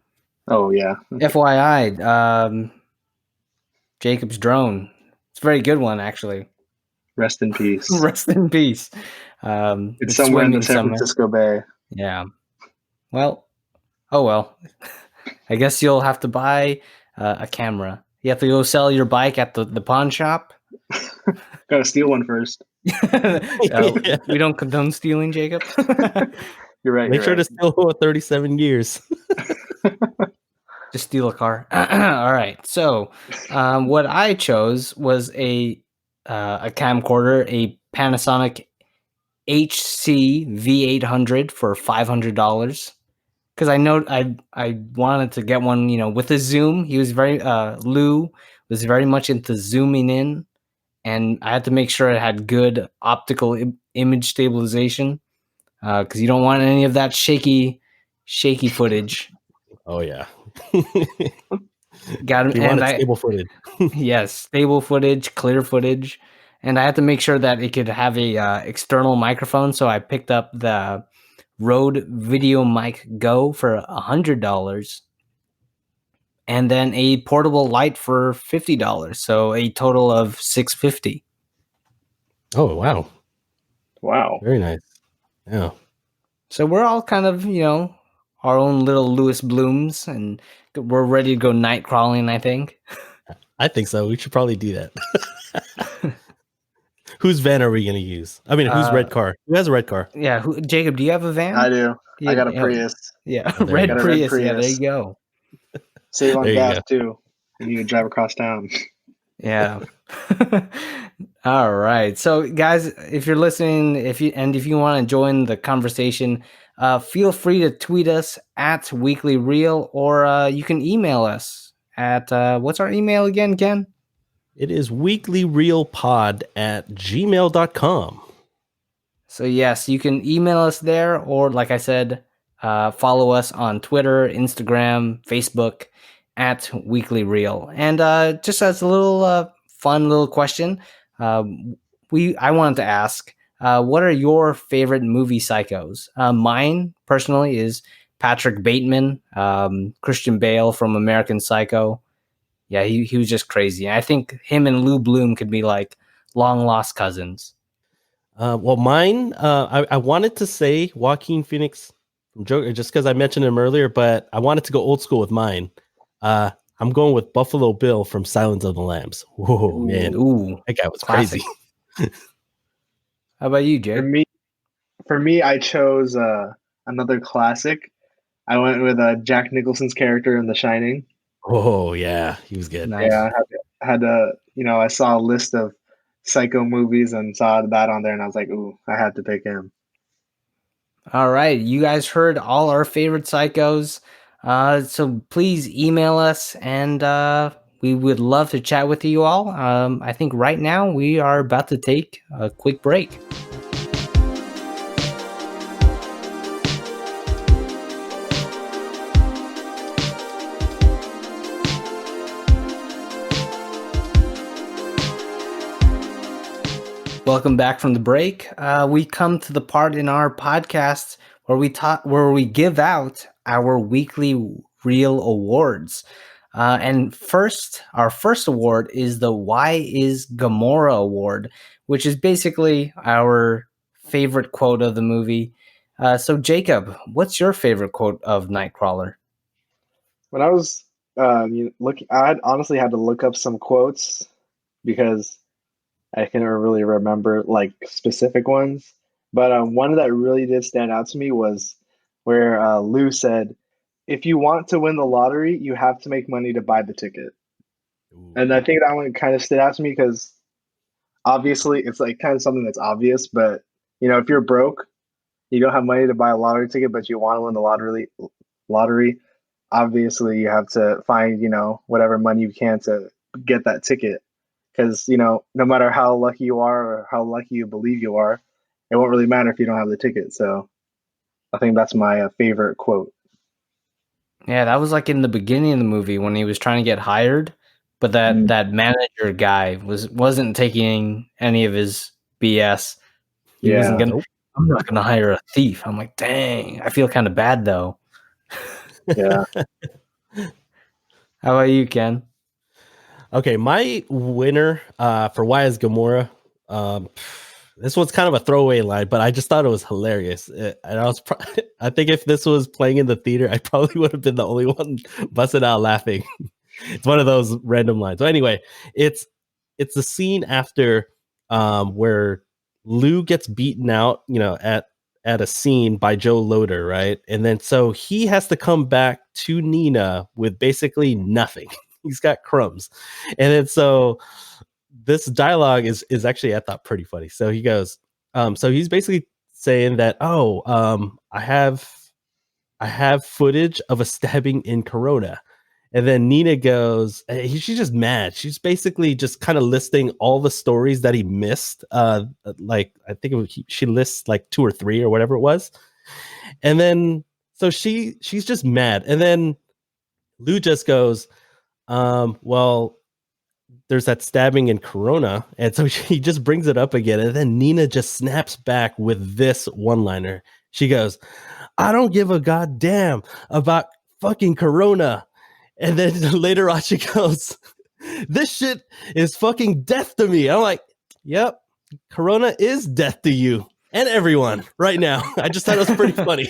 Oh, yeah. FYI, Jacob's drone. It's a very good one, actually. Rest in peace. Rest in peace. It's somewhere in the San Francisco Bay. Yeah. Well, I guess you'll have to buy a camera. You have to go sell your bike at the pawn shop. Gotta steal one first. We don't condone stealing, Jacob. You're right. Make sure to steal 37 years. Just steal a car. All right. So, what I chose was a camcorder, a Panasonic HC V800 for $500. Because I know I wanted to get one, with a zoom. He was Lou was very much into zooming in, and I had to make sure it had good optical image stabilization, because you don't want any of that shaky footage. Oh yeah. Got him. And stable footage. Yes, stable footage, clear footage, and I had to make sure that it could have a external microphone. So I picked up the Rode Video Mic Go for $100, and then a portable light for $50. So a total of $650. Oh wow! Wow, very nice. Yeah. So we're all kind of our own little Lewis Blooms, and we're ready to go night crawling. I think. I think so. We should probably do that. Whose van are we going to use? I mean, whose red car? Who has a red car? Yeah, Jacob, do you have a van? I do. I got a Prius. Yeah, red Prius. Yeah, there you go. Save on gas too. You need to drive across town. Yeah. All right. So, guys, if you're listening, if you want to join the conversation, feel free to tweet us at Weekly Reel, or you can email us at what's our email again, Ken? It is weeklyreelpod@gmail.com. So yes, you can email us there, or like I said, follow us on Twitter, Instagram, Facebook at Weekly Reel. And just as a little fun little question, I wanted to ask, what are your favorite movie psychos? Mine personally is Patrick Bateman, Christian Bale from American Psycho. Yeah, he was just crazy. And I think him and Lou Bloom could be like long lost cousins. Well, mine, I wanted to say Joaquin Phoenix from Joker, just because I mentioned him earlier, but I wanted to go old school with mine. I'm going with Buffalo Bill from Silence of the Lambs. Whoa, man. Ooh, that guy was classic. crazy. How about you, Jay? For me, I chose another classic. I went with Jack Nicholson's character in The Shining. Oh yeah, he was good. Nice. Yeah, I had I saw a list of Psycho movies and saw that on there, and I was like, ooh, I had to pick him. All right, you guys heard all our favorite psychos. So please email us, and we would love to chat with you all. I think right now we are about to take a quick break. Welcome back from the break. We come to the part in our podcast where we give out our weekly Reel awards. And our first award is the Why is Gamora award, which is basically our favorite quote of the movie. So Jacob, what's your favorite quote of Nightcrawler? When I was I honestly had to look up some quotes because I can't really remember like specific ones. But one that really did stand out to me was where Lou said, "If you want to win the lottery, you have to make money to buy the ticket." And I think that one kind of stood out to me because obviously it's like kind of something that's obvious, but if you're broke, you don't have money to buy a lottery ticket, but you want to win the lottery, obviously you have to find, whatever money you can to get that ticket. Because, no matter how lucky you are or how lucky you believe you are, it won't really matter if you don't have the ticket. So I think that's my favorite quote. Yeah, that was like in the beginning of the movie when he was trying to get hired, but that manager guy wasn't taking any of his BS. He wasn't gonna. Nope. I'm not gonna hire a thief. I'm like, dang. I feel kind of bad though. Yeah. How about you, Ken? Okay, my winner for Why is Gamora. This one's kind of a throwaway line, but I just thought it was hilarious. And I think if this was playing in the theater, I probably would have been the only one busting out laughing. It's one of those random lines. So anyway, it's the scene after where Lou gets beaten out, at a scene by Joe Loader, right? And then so he has to come back to Nina with basically nothing. He's got crumbs. And then so this dialogue is actually, I thought, pretty funny. So he goes, so he's basically saying that, I have footage of a stabbing in Corona. And then Nina goes, she's just mad. She's basically just kind of listing all the stories that he missed. Like, I think she lists like 2 or 3 or whatever it was. And then, so she's just mad. And then Lou just goes, well, there's that stabbing in Corona. And so he just brings it up again. And then Nina just snaps back with this one-liner. She goes, I don't give a goddamn about fucking Corona. And then later on she goes, this shit is fucking death to me. I'm like, yep, Corona is death to you and everyone right now. I just thought it was pretty funny.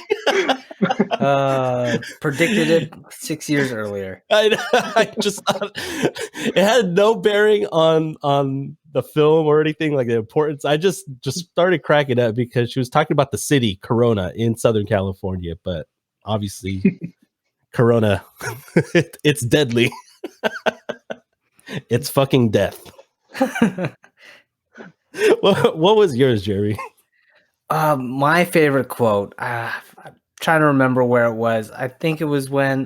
Predicted it 6 years earlier. I just thought it had no bearing on the film or anything, like the importance. I just started cracking up because she was talking about the city Corona in Southern California, but obviously Corona, it's deadly. It's fucking death. What was yours, Jerry? My favorite quote, I'm trying to remember where it was. I think it was when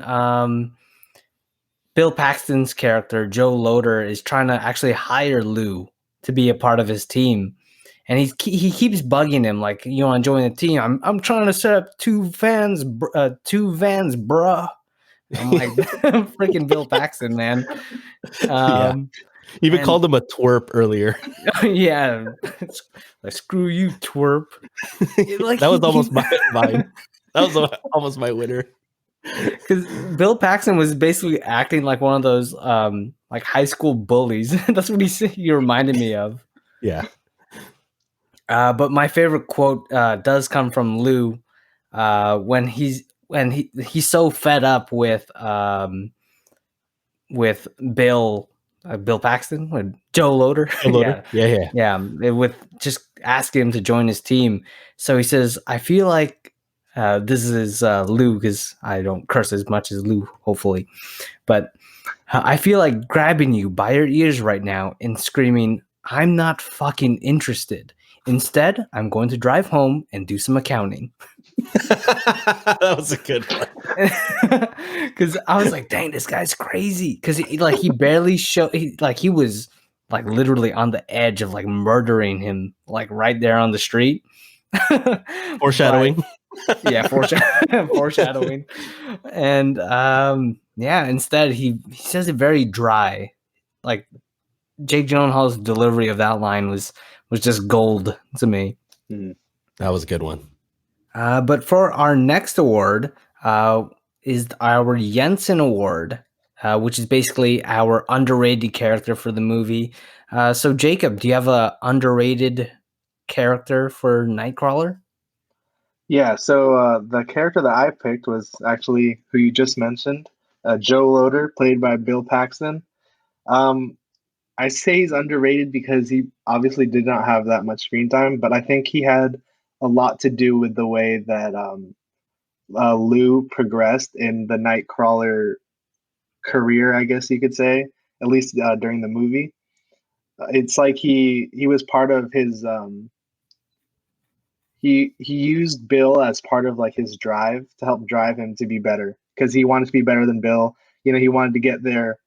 Bill Paxton's character, Joe Loader, is trying to actually hire Lou to be a part of his team. And he keeps bugging him, like, you want to join the team? I'm trying to set up 2 vans, bruh. I'm like, freaking Bill Paxton, man. Yeah. Even called him a twerp earlier. Yeah. Like, screw you, twerp. Like, that was almost mine. That was almost my winner. Because Bill Paxton was basically acting like one of those like high school bullies. That's what he reminded me of. Yeah. But my favorite quote does come from Lou when he's so fed up with Bill Paxton, with Joe Loader. Joe Loader. Yeah. With just asking him to join his team. So he says, I feel like this is Lou, because I don't curse as much as Lou, hopefully. But I feel like grabbing you by your ears right now and screaming, I'm not fucking interested. Instead, I'm going to drive home and do some accounting. That was a good one. Because I was like, dang, this guy's crazy. Because he barely showed, he was like literally on the edge of like murdering him, like right there on the street. Foreshadowing. Yeah, foreshadowing. And instead he says it very dry. Like, Jake Gyllenhaal's delivery of that line was just gold to me. That was a good one. But for our next award is our Jensen Award, which is basically our underrated character for the movie. So Jacob, do you have a underrated character for Nightcrawler? Yeah, so the character that I picked was actually who you just mentioned, Joe Loader, played by Bill Paxton. Um, I say he's underrated because he obviously did not have that much screen time, but I think he had a lot to do with the way that Lou progressed in the Nightcrawler career, I guess you could say, at least during the movie. It's like he was part of his he used Bill as part of like his drive to help drive him to be better because he wanted to be better than Bill. You know, he wanted to get there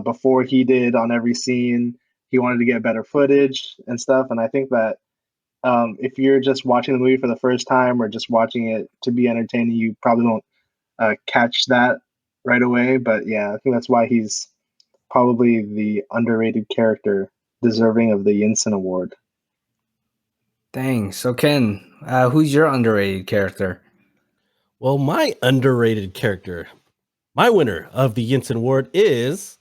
before he did on every scene. He wanted to get better footage and stuff. And I think that if you're just watching the movie for the first time or just watching it to be entertaining, you probably won't catch that right away. But yeah, I think that's why he's probably the underrated character deserving of the Yinsen Award. Dang. So Ken, who's your underrated character? Well, my underrated character, my winner of the Yinsen Award is,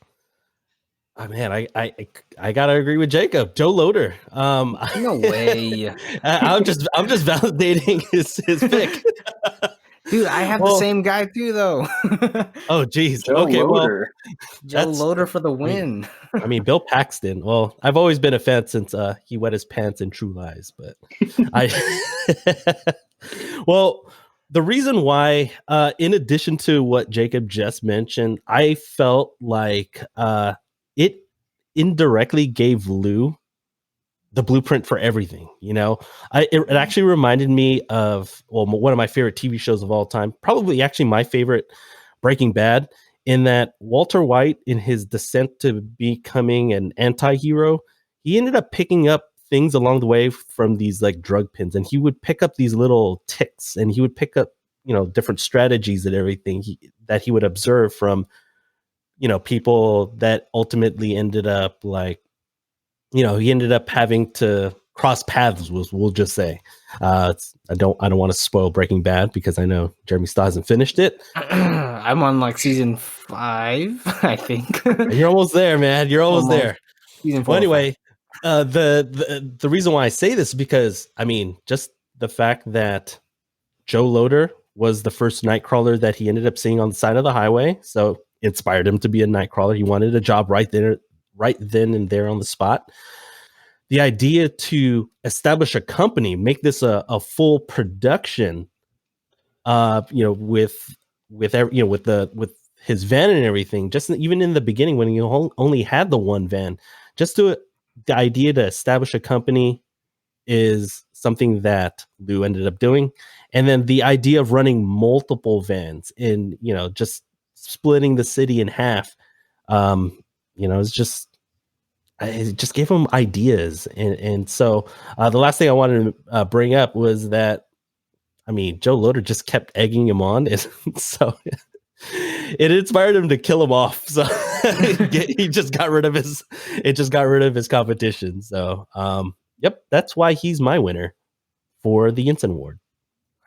oh man, I gotta agree with Jacob, Joe Loader. No way. I'm just validating his pick. Dude, I have the same guy too, though. Oh, geez. Joe Okay, Loader. Joe Loader for the win. I mean, Bill Paxton. Well, I've always been a fan since he wet his pants in True Lies, but well, the reason why, in addition to what Jacob just mentioned, I felt like it indirectly gave Lou the blueprint for everything. You know, it actually reminded me of one of my favorite TV shows of all time, probably actually my favorite, Breaking Bad, in that Walter White, in his descent to becoming an anti-hero, he ended up picking up things along the way from these like drug pins, and he would pick up these little ticks, and he would pick up, you know, different strategies and everything that he would observe from, you know, people that ultimately ended up like, you know, he ended up having to cross paths, we'll just say. I don't want to spoil Breaking Bad because I know Jeremy still hasn't finished it. I'm on like season 5, I think. You're almost there, man. You're almost there. Season 4. Well, anyway, the reason why I say this is because, I mean, just the fact that Joe Loader was the first Nightcrawler that he ended up seeing on the side of the highway, so inspired him to be a Nightcrawler. He wanted a job right then and there on the spot. The idea to establish a company, make this a full production, you know, with his van and everything, just even in the beginning when he only had the one van, the idea to establish a company is something that Lou ended up doing. And then the idea of running multiple vans in, you know, just splitting the city in half, you know, it just gave him ideas. And so the last thing I wanted to bring up was that, I mean, Joe Loader just kept egging him on. And so it inspired him to kill him off. So he just got rid of his competition. So, yep, that's why he's my winner for the Yinsen Award.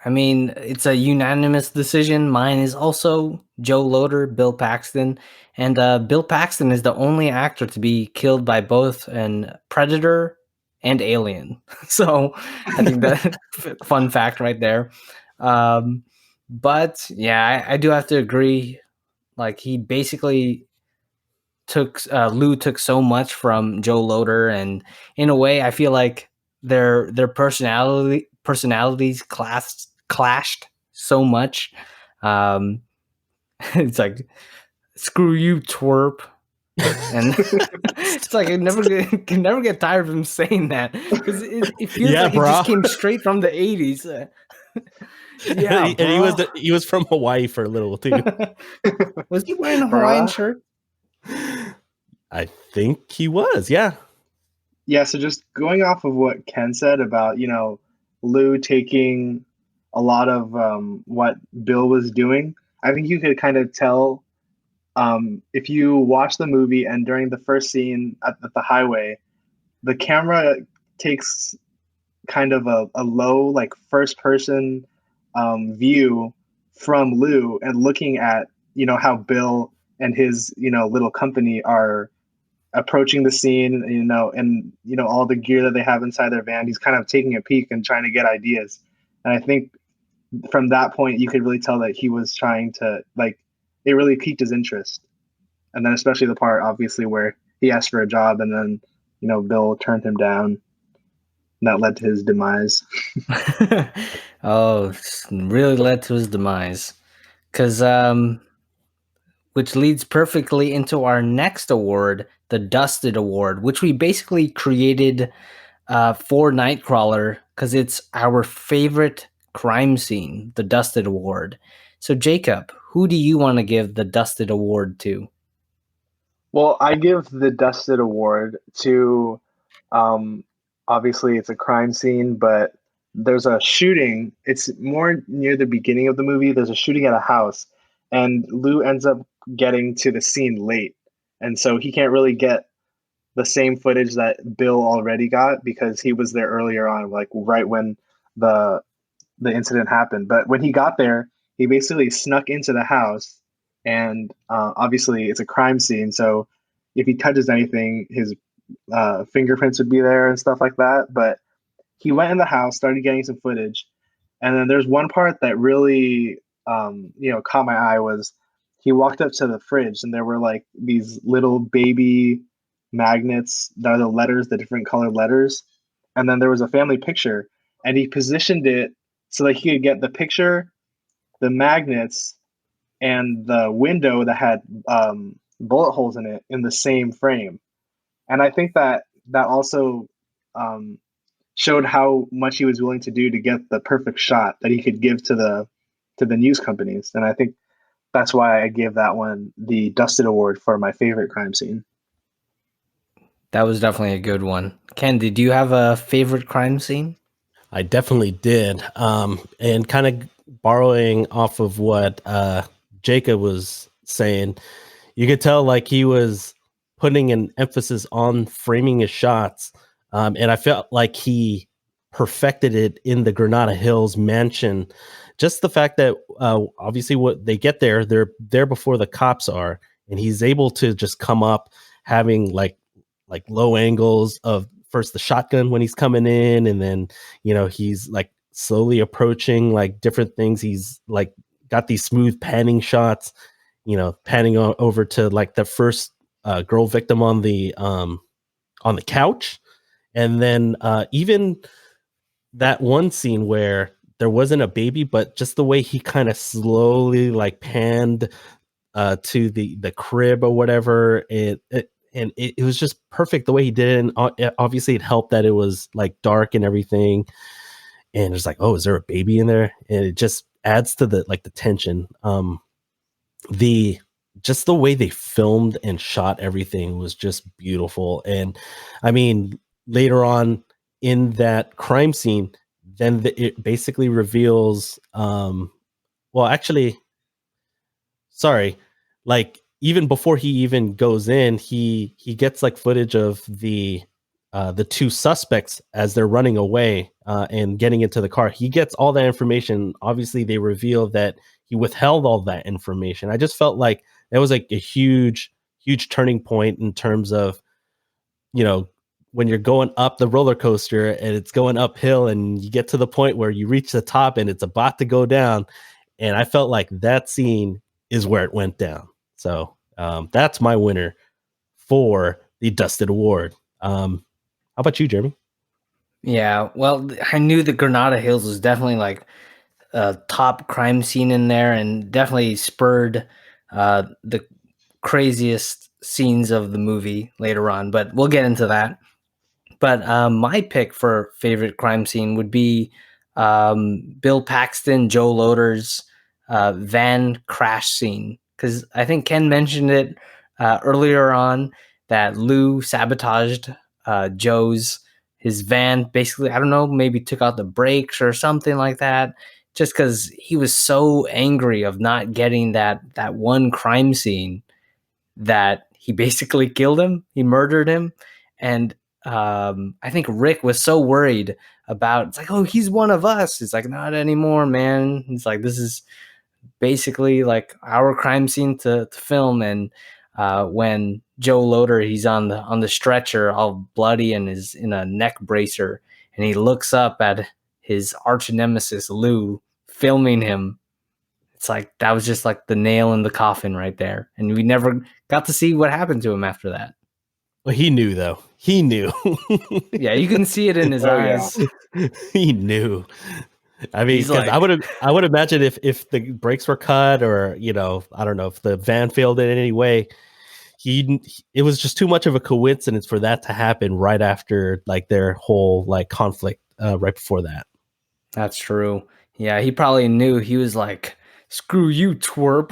I mean, it's a unanimous decision. Mine is also Joe Loader, Bill Paxton. And Bill Paxton is the only actor to be killed by both an predator and alien. So I think that fun fact right there. But yeah, I do have to agree. Like, he basically Lou took so much from Joe Loader, and in a way I feel like their personalities clashed so much. It's like, screw you, twerp. And it's like I can never get tired of him saying that, because it feels like bro. It just came straight from the 80s. Yeah, and he was from Hawaii for a little too. Was he wearing a Hawaiian shirt? I think he was, yeah. Yeah, so just going off of what Ken said about, you know, Lou taking a lot of what Bill was doing, I think you could kind of tell if you watch the movie and during the first scene at the highway, the camera takes kind of a low, like, first person view from Lou and looking at, you know, how Bill and his, you know, little company are approaching the scene, and all the gear that they have inside their van. He's kind of taking a peek and trying to get ideas. And I think from that point, you could really tell that he was trying to, like, it really piqued his interest. And then especially the part, obviously, where he asked for a job and then, Bill turned him down. And that led to his demise. Oh, really led to his demise. Because, which leads perfectly into our next award, the Dusted Award, which we basically created for Nightcrawler because it's our favorite crime scene, the Dusted Award. So, Jacob, who do you want to give the Dusted Award to? Well, I give the Dusted Award to, obviously it's a crime scene, but there's a shooting. It's more near the beginning of the movie. There's a shooting at a house, and Lou ends up getting to the scene late. And so he can't really get the same footage that Bill already got because he was there earlier on, like right when the incident happened. But when he got there, he basically snuck into the house. And obviously, it's a crime scene, so if he touches anything, his fingerprints would be there and stuff like that. But he went in the house, started getting some footage, and then there's one part that really, caught my eye was he walked up to the fridge, and there were like these little baby magnets that are the letters, the different colored letters, and then there was a family picture, and he positioned it so that he could get the picture, the magnets, and the window that had bullet holes in it in the same frame. And I think that also showed how much he was willing to do to get the perfect shot that he could give to the news companies. And I think that's why I gave that one the Dusted Award for my favorite crime scene. That was definitely a good one. Ken, did you have a favorite crime scene? I definitely did. And kind of borrowing off of what Jacob was saying, you could tell like he was putting an emphasis on framing his shots. And I felt like he perfected it in the Granada Hills mansion. Just the fact that obviously what they get there, they're there before the cops are, and he's able to just come up having like low angles of first the shotgun when he's coming in, and then he's like slowly approaching like different things. He's like got these smooth panning shots, panning over to like the first girl victim on the couch, and then even that one scene where there wasn't a baby, but just the way he kind of slowly like panned to the crib or whatever, and it was just perfect the way he did it. And obviously it helped that it was like dark and everything, and it's like, oh, is there a baby in there? And it just adds to the tension. Just the way they filmed and shot everything was just beautiful. And I mean, later on in that crime scene, then it basically reveals, like even before he even goes in, he gets like footage of the two suspects as they're running away and getting into the car. He gets all that information. Obviously, they reveal that he withheld all that information. I just felt like that was like a huge turning point in terms of, when you're going up the roller coaster and it's going uphill and you get to the point where you reach the top and it's about to go down. And I felt like that scene is where it went down. So that's my winner for the Dusted Award. How about you, Jeremy? Yeah, well, I knew the Granada Hills was definitely like a top crime scene in there, and definitely spurred the craziest scenes of the movie later on, but we'll get into that. But my pick for favorite crime scene would be Bill Paxton, Joe Loder's van crash scene, because I think Ken mentioned it earlier on that Lou sabotaged his van. Basically, I don't know, maybe took out the brakes or something like that, just because he was so angry of not getting that one crime scene that he basically killed him. He murdered him. And I think Rick was so worried about, it's like, oh, he's one of us. It's like, not anymore, man. It's like, this is basically like our crime scene to film. And when Joe Loader, he's on the stretcher, all bloody, and is in a neck bracer, and he looks up at his arch nemesis Lou filming him. It's like that was just like the nail in the coffin right there, and we never got to see what happened to him after that. Well, he knew though. He knew. Yeah, you can see it in his eyes. He knew. I mean, He's like- I would imagine if the brakes were cut, or I don't know, if the van failed in any way, it was just too much of a coincidence for that to happen right after like their whole like conflict right before that. That's true. Yeah, he probably knew. He was like, "Screw you, twerp,"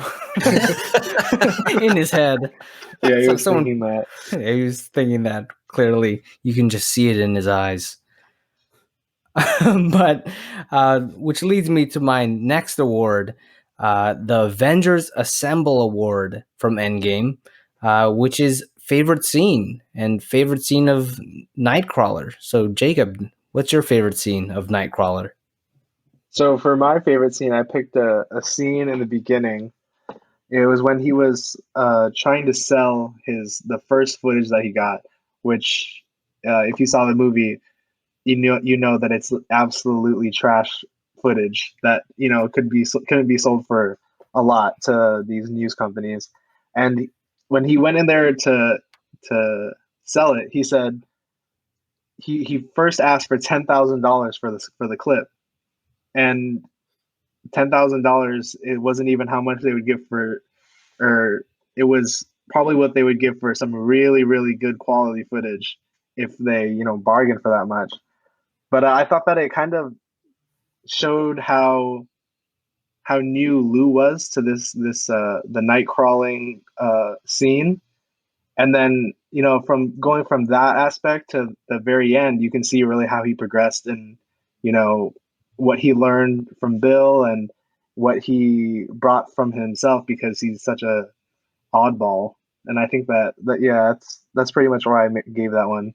in his head. Yeah, he So was someone- thinking that. Yeah, he was thinking that clearly. You can just see it in his eyes. But which leads me to my next award, the Avengers Assemble Award from Endgame, which is favorite scene of Nightcrawler. So Jacob, what's your favorite scene of Nightcrawler? So for my favorite scene, I picked a scene in the beginning. It was when he was trying to sell the first footage that he got, which if you saw the movie, you know that it's absolutely trash footage that couldn't be sold for a lot to these news companies. And when he went in there to sell it, he said he first asked for $10,000 for the clip, and $10,000, it wasn't even how much they would give or it was probably what they would give for some really, really good quality footage if they bargained for that much. But I thought that it kind of showed how new Lou was to the night crawling scene. And then from going from that aspect to the very end, you can see really how he progressed, and what he learned from Bill and what he brought from himself, because he's such a oddball. And I think that yeah, that's pretty much why I gave that one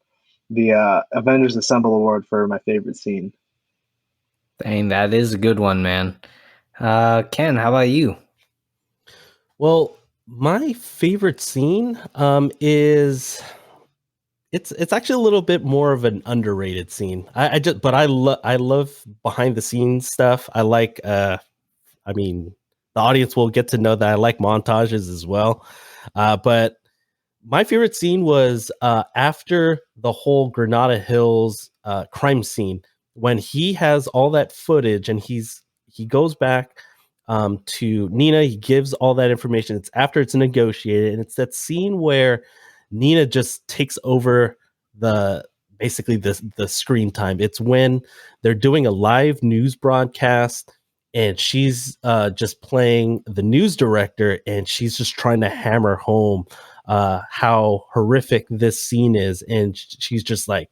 the Avengers Assemble Award for my favorite scene. Dang, that is a good one, man. Ken, how about you? Well, my favorite scene is it's actually a little bit more of an underrated scene. I love behind the scenes stuff. I like I mean, the audience will get to know that I like montages as well. But my favorite scene was after the whole Granada Hills crime scene, when he has all that footage and he goes back to Nina. He gives all that information. It's after it's negotiated, and it's that scene where Nina just takes over basically the screen time. It's when they're doing a live news broadcast, and she's just playing the news director, and she's just trying to hammer home how horrific this scene is. And she's just like,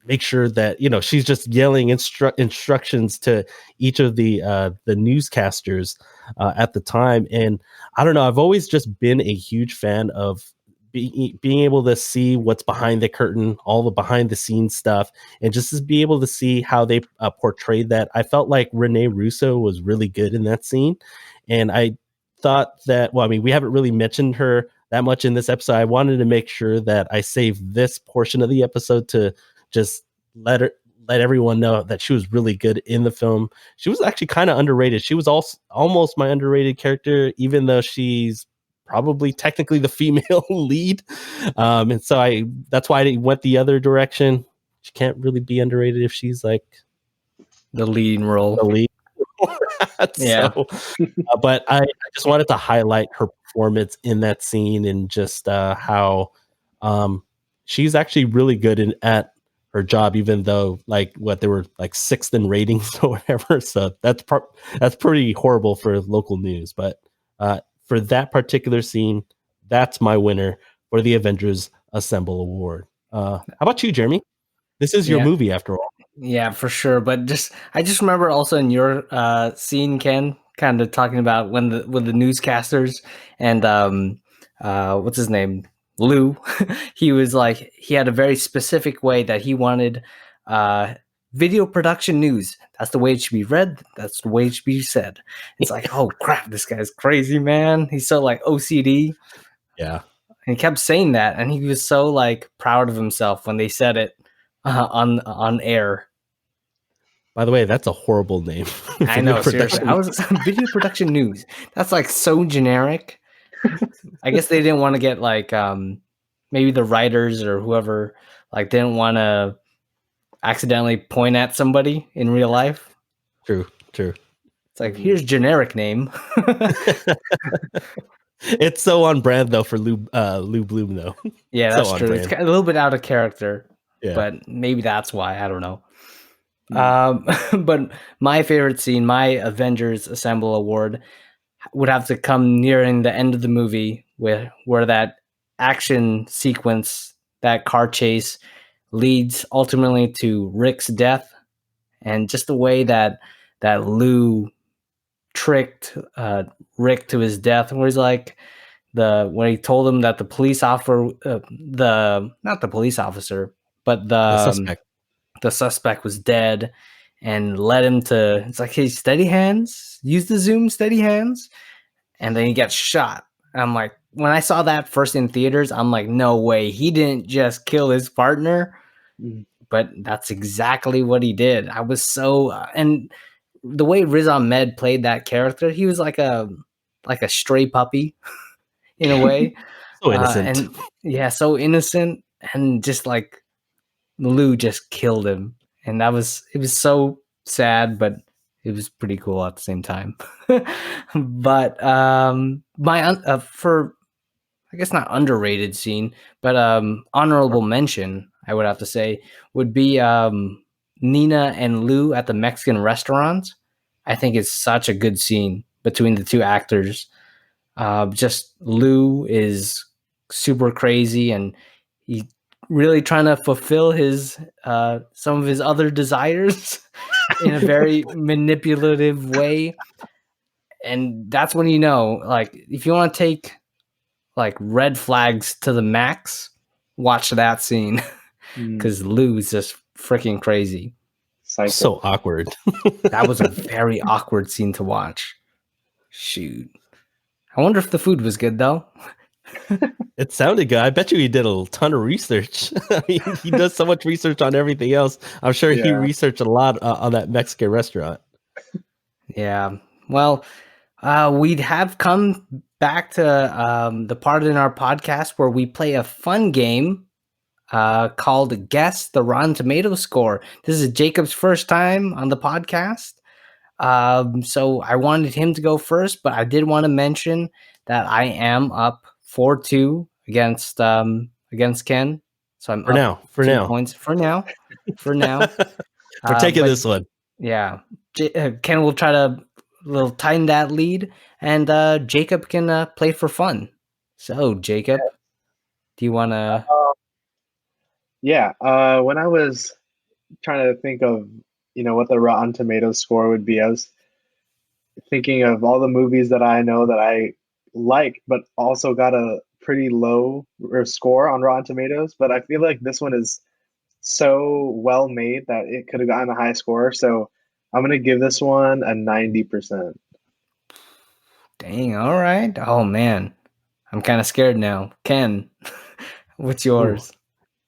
make sure that, she's just yelling instructions to each of the newscasters at the time. And I don't know, I've always just been a huge fan of being able to see what's behind the curtain, all the behind the scenes stuff, and just to be able to see how they portrayed that. I felt like Renee Russo was really good in that scene. And I thought that, well, I mean, we haven't really mentioned her that much in this episode. I wanted to make sure that I saved this portion of the episode to just let everyone know that she was really good in the film. She was actually kind of underrated. She was also almost my underrated character, even though she's probably technically the female lead. And so that's why I went the other direction. She can't really be underrated if she's like The leading role. the lead. Yeah. So, but I just wanted to highlight her performance in that scene, and just how she's actually really good at her job, even though they were like sixth in ratings or whatever. So that's pretty horrible for local news. But for that particular scene, that's my winner for the Avengers Assemble Award. How about you, Jeremy? This is your movie after all. Yeah, for sure. But I just remember also in your scene, Ken, kind of talking about when the newscasters and what's his name, Lou, he was like, he had a very specific way that he wanted video production news. That's the way it should be read. That's the way it should be said. It's like, oh crap, this guy's crazy, man. He's so like OCD. Yeah. And he kept saying that, and he was so like proud of himself when they said it on air. By the way, that's a horrible name. I know, seriously. I was video production news. That's like so generic. I guess they didn't want to get like maybe the writers or whoever like didn't want to accidentally point at somebody in real life. True. It's like, here's generic name. It's so on brand though for Lou Bloom though. Yeah, So that's on true. brand. It's a little bit out of character, Yeah. but maybe that's why. I don't know. But my favorite scene, my Avengers Assemble award, would have to come nearing the end of the movie where that action sequence, that car chase, leads ultimately to Rick's death, and just the way that Lou tricked Rick to his death, where he's like when he told him that the police officer, not the police officer, but the suspect was dead, and led him to, it's like, hey, steady hands, use the zoom, steady hands, and then he gets shot. And I'm like, when I saw that first in theaters, I'm like, no way, he didn't just kill his partner. But that's exactly what he did. I was so and the way Riz Ahmed played that character, he was like a stray puppy in a way. So innocent. And yeah, so innocent, and just like Lou just killed him, and it was so sad, but it was pretty cool at the same time. But my for, I guess, not underrated scene, but honorable mention, I would have to say, would be Nina and Lou at the Mexican restaurant. I think it's such a good scene between the two actors. Just Lou is super crazy, and he really trying to fulfill his some of his other desires in a very manipulative way. And that's when, like, if you want to take like red flags to the max, watch that scene, because Lou is just freaking crazy. Psycho. So awkward. That was a very awkward scene to watch. Shoot. I wonder if the food was good though. It sounded good. I bet you he did a ton of research. I mean, he does so much research on everything else. I'm sure he researched a lot on that Mexican restaurant. Yeah. Well, we'd have come back to the part in our podcast where we play a fun game called Guess the Rotten Tomatoes Score. This is Jacob's first time on the podcast. So I wanted him to go first, but I did want to mention that I am up 4-2 against Ken. So I'm For now. 2 points for now. We're taking this one. Yeah. Ken will try to tighten that lead, and Jacob can play for fun. So, Jacob, do you want to? Yeah. When I was trying to think of, what the Rotten Tomatoes score would be, I was thinking of all the movies that I know that I like, but also got a pretty low score on Rotten Tomatoes. But I feel like this one is so well made that it could have gotten a high score. So I'm going to give this one a 90%. Dang, all right. Oh, man. I'm kind of scared now. Ken, what's yours? Ooh.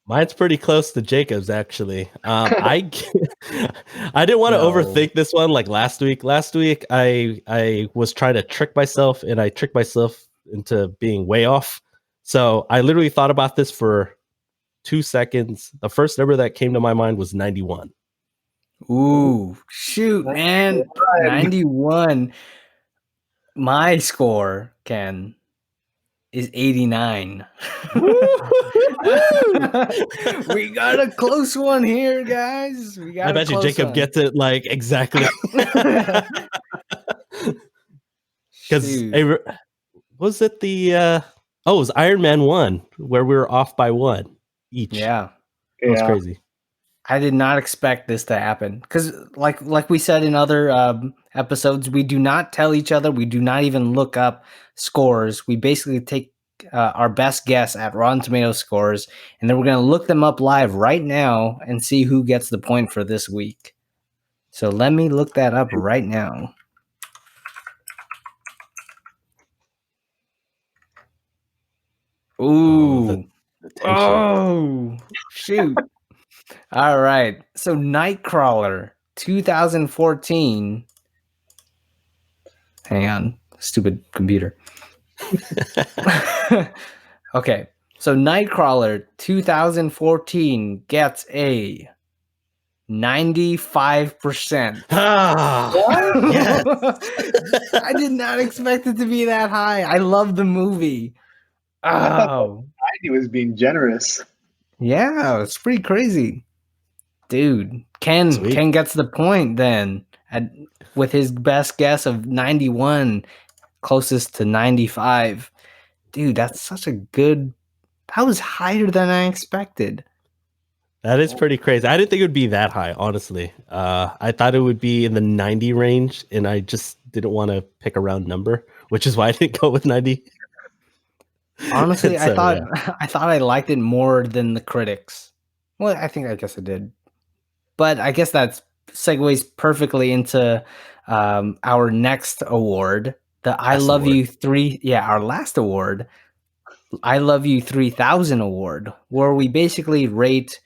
Mine's pretty close to Jacob's, actually. I didn't want to overthink this one like last week. Last week, I was trying to trick myself, and I tricked myself into being way off. So I literally thought about this for 2 seconds. The first number that came to my mind was 91. Ooh, shoot, man. 91. My score, Ken, is 89. We got a close one here, guys. I bet you Jacob gets it like exactly. Because was it the it was Iron Man 1 where we were off by 1 each. Yeah. It was crazy. I did not expect this to happen because, like we said in other episodes, we do not tell each other. We do not even look up scores. We basically take our best guess at Rotten Tomatoes scores, and then we're going to look them up live right now and see who gets the point for this week. So let me look that up right now. Ooh. The tension. Oh, shoot. All right. So Nightcrawler 2014. Hang on. Stupid computer. Okay. So Nightcrawler 2014 gets a 95%. Yes. I did not expect it to be that high. I love the movie. I thought Oh, he was being generous. yeah, it's pretty crazy. Dude, Ken Sweet. gets the point then with his best guess of 91, closest to 95. Dude, that's such a good. That was higher than I expected. That is pretty crazy. I didn't think it would be that high, honestly. I thought it would be in the 90 range, and I just didn't want to pick a round number, which is why I didn't go with 90. Honestly, So, I thought I liked it more than the critics. Well, I guess I did. But I guess that segues perfectly into our next award, the I Last Love award. You 3. Yeah, our last award, I Love You 3000 award, where we basically rate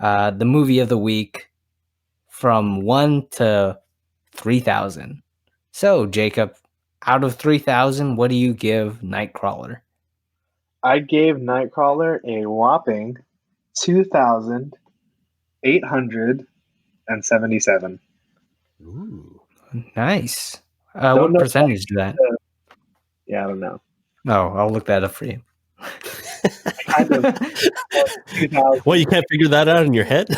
the movie of the week from 1 to 3000. So, Jacob, out of 3000, what do you give Nightcrawler? I gave Nightcrawler a whopping 2,877. Ooh. Nice. Don't What know percentage is that? Yeah, I don't know. Oh, I'll look that up for you. Kind of 2,000. Well, you can't figure that out in your head? Is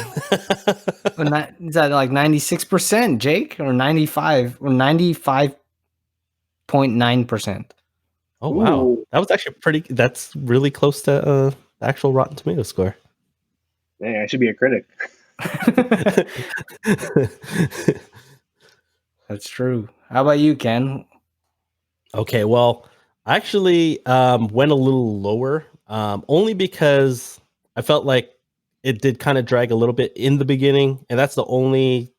that like 96%, Jake? Or 95 or 95.9%? Oh, wow. Ooh. That was actually that's really close to the actual Rotten Tomato score. Dang, I should be a critic. That's true. How about you, Ken? Okay, well, I actually went a little lower, only because I felt like it did kind of drag a little bit in the beginning, and that's the only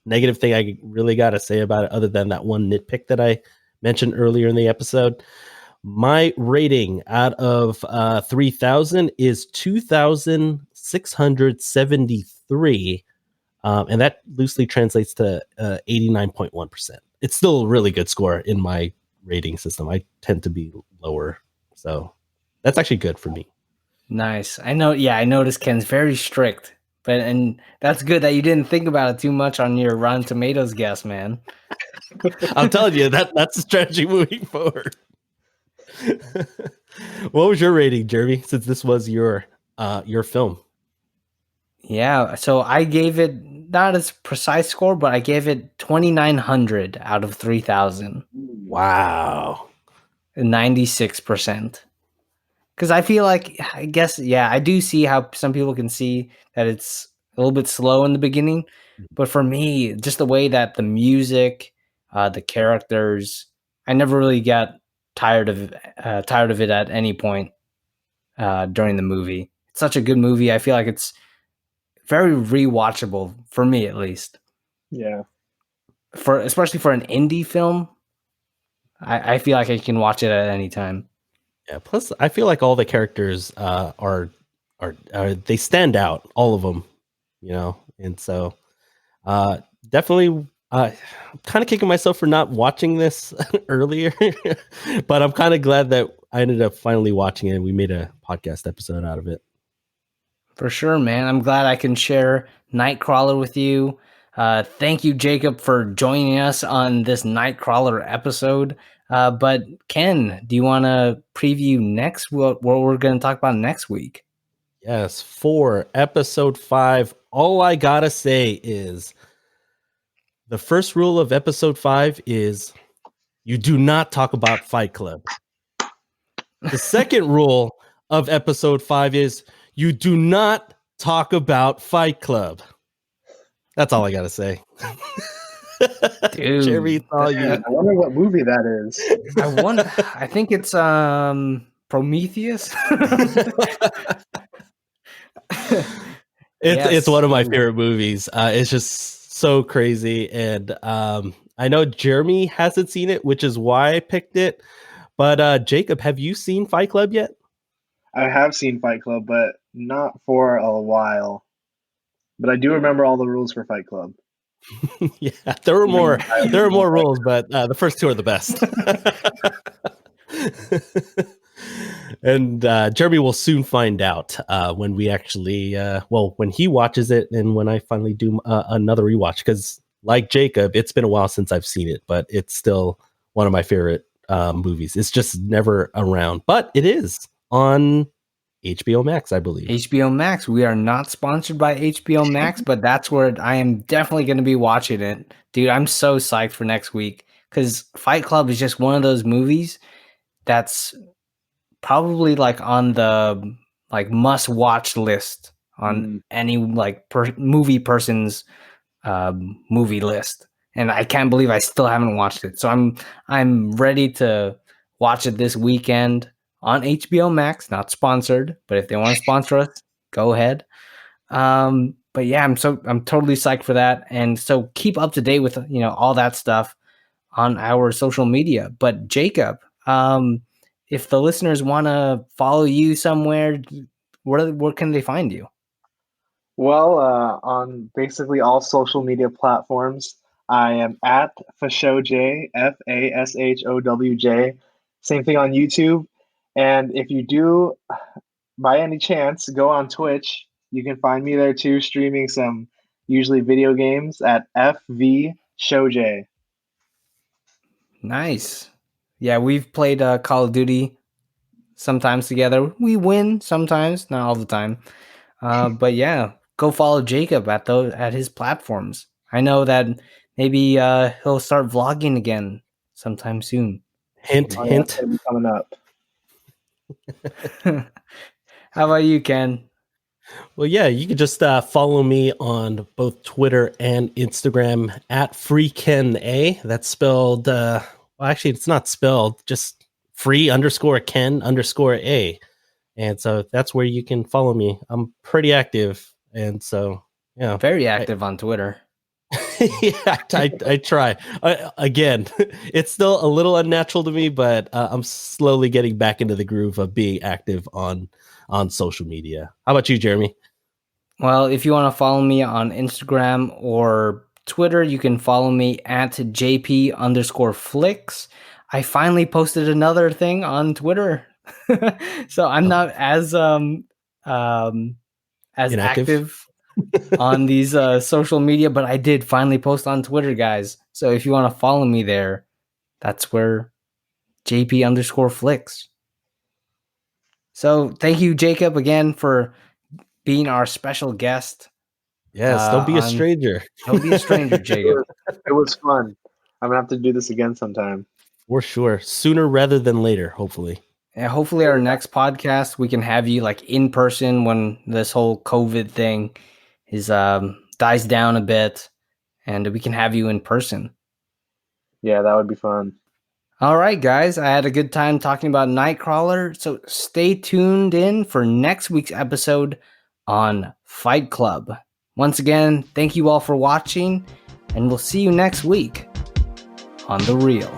negative thing I really got to say about it, other than that one nitpick that I mentioned earlier in the episode. My rating out of 3,000 is 2,673. And that loosely translates to 89.1%. It's still a really good score in my rating system. I tend to be lower. So that's actually good for me. Nice. I know. Yeah, I noticed Ken's very strict, and that's good that you didn't think about it too much on your Rotten Tomatoes guess, man. I'm telling you, that's a strategy moving forward. What was your rating, Jeremy, since this was your film? Yeah, so I gave it not as precise score, but I gave it 2,900 out of 3,000. Wow. 96%. Because I feel like, I guess, yeah, I do see how some people can see that it's a little bit slow in the beginning. But for me, just the way that the music, the characters, I never really got tired of it at any point during the movie. It's such a good movie. I feel like it's very rewatchable for me, at least. Yeah. Especially for an indie film, I feel like I can watch it at any time. Yeah. Plus, I feel like all the characters are they stand out, all of them, and so definitely. I'm kind of kicking myself for not watching this earlier, but I'm kind of glad that I ended up finally watching it and we made a podcast episode out of it. For sure, man. I'm glad I can share Nightcrawler with you. Thank you, Jacob, for joining us on this Nightcrawler episode. But Ken, do you want to preview next what we're going to talk about next week? Yes, for episode 5, all I gotta say is the first rule of episode 5 is you do not talk about Fight Club. The second rule of episode 5 is you do not talk about Fight Club. That's all I gotta say. Dude, Jeremy, it's all you. I wonder what movie that is. I think it's Prometheus. It's one of my favorite movies. It's just so crazy, and I know Jeremy hasn't seen it, which is why I picked it. But Jacob, have you seen Fight Club yet? I have seen Fight Club, but not for a while. But I do remember all the rules for Fight Club. Yeah, there were more. There were more rules, but the first two are the best. And Jeremy will soon find out when we actually, when he watches it and when I finally do another rewatch. Because, like Jacob, it's been a while since I've seen it, but it's still one of my favorite movies. It's just never around, but it is on HBO Max, I believe. HBO Max. We are not sponsored by HBO Max, but that's where I am definitely going to be watching it. Dude, I'm so psyched for next week because Fight Club is just one of those movies that's probably like on the like must watch list on any like movie person's movie list. And I can't believe I still haven't watched it. So I'm ready to watch it this weekend on HBO Max, not sponsored, but if they want to sponsor us, go ahead. But yeah, I'm totally psyched for that. And so keep up to date with, all that stuff on our social media. But Jacob, if the listeners want to follow you somewhere, where can they find you? Well, on basically all social media platforms, I am at Fashowj, FASHOWJ. Same thing on YouTube. And if you do, by any chance, go on Twitch, you can find me there too, streaming some usually video games at FVShowJ. Nice. Yeah, we've played Call of Duty sometimes together. We win sometimes, not all the time. But yeah, go follow Jacob at his platforms. I know that maybe he'll start vlogging again sometime soon. Hint, hint. That's gonna be coming up. How about you, Ken? Well, yeah, you can just follow me on both Twitter and Instagram at FreeKenA. That's spelled, actually, it's not spelled, just free_Ken_A. And so that's where you can follow me. I'm pretty active. And so, yeah. Very active on Twitter. Yeah, I try. Again, it's still a little unnatural to me, but I'm slowly getting back into the groove of being active on social media. How about you, Jeremy? Well, if you want to follow me on Instagram or Twitter, you can follow me at JP_flicks. I finally posted another thing on Twitter. So I'm not as active on these social media, but I did finally post on Twitter, guys. So if you want to follow me there, that's where JP_flicks. So thank you, Jacob, again for being our special guest. Yes, don't be a stranger. Don't be a stranger, Jacob. It was fun. I'm gonna have to do this again sometime. For sure. Sooner rather than later, hopefully. And hopefully our next podcast, we can have you like in person when this whole COVID thing is dies down a bit, and we can have you in person. Yeah, that would be fun. All right, guys. I had a good time talking about Nightcrawler, so stay tuned in for next week's episode on Fight Club. Once again, thank you all for watching, and we'll see you next week on The Real.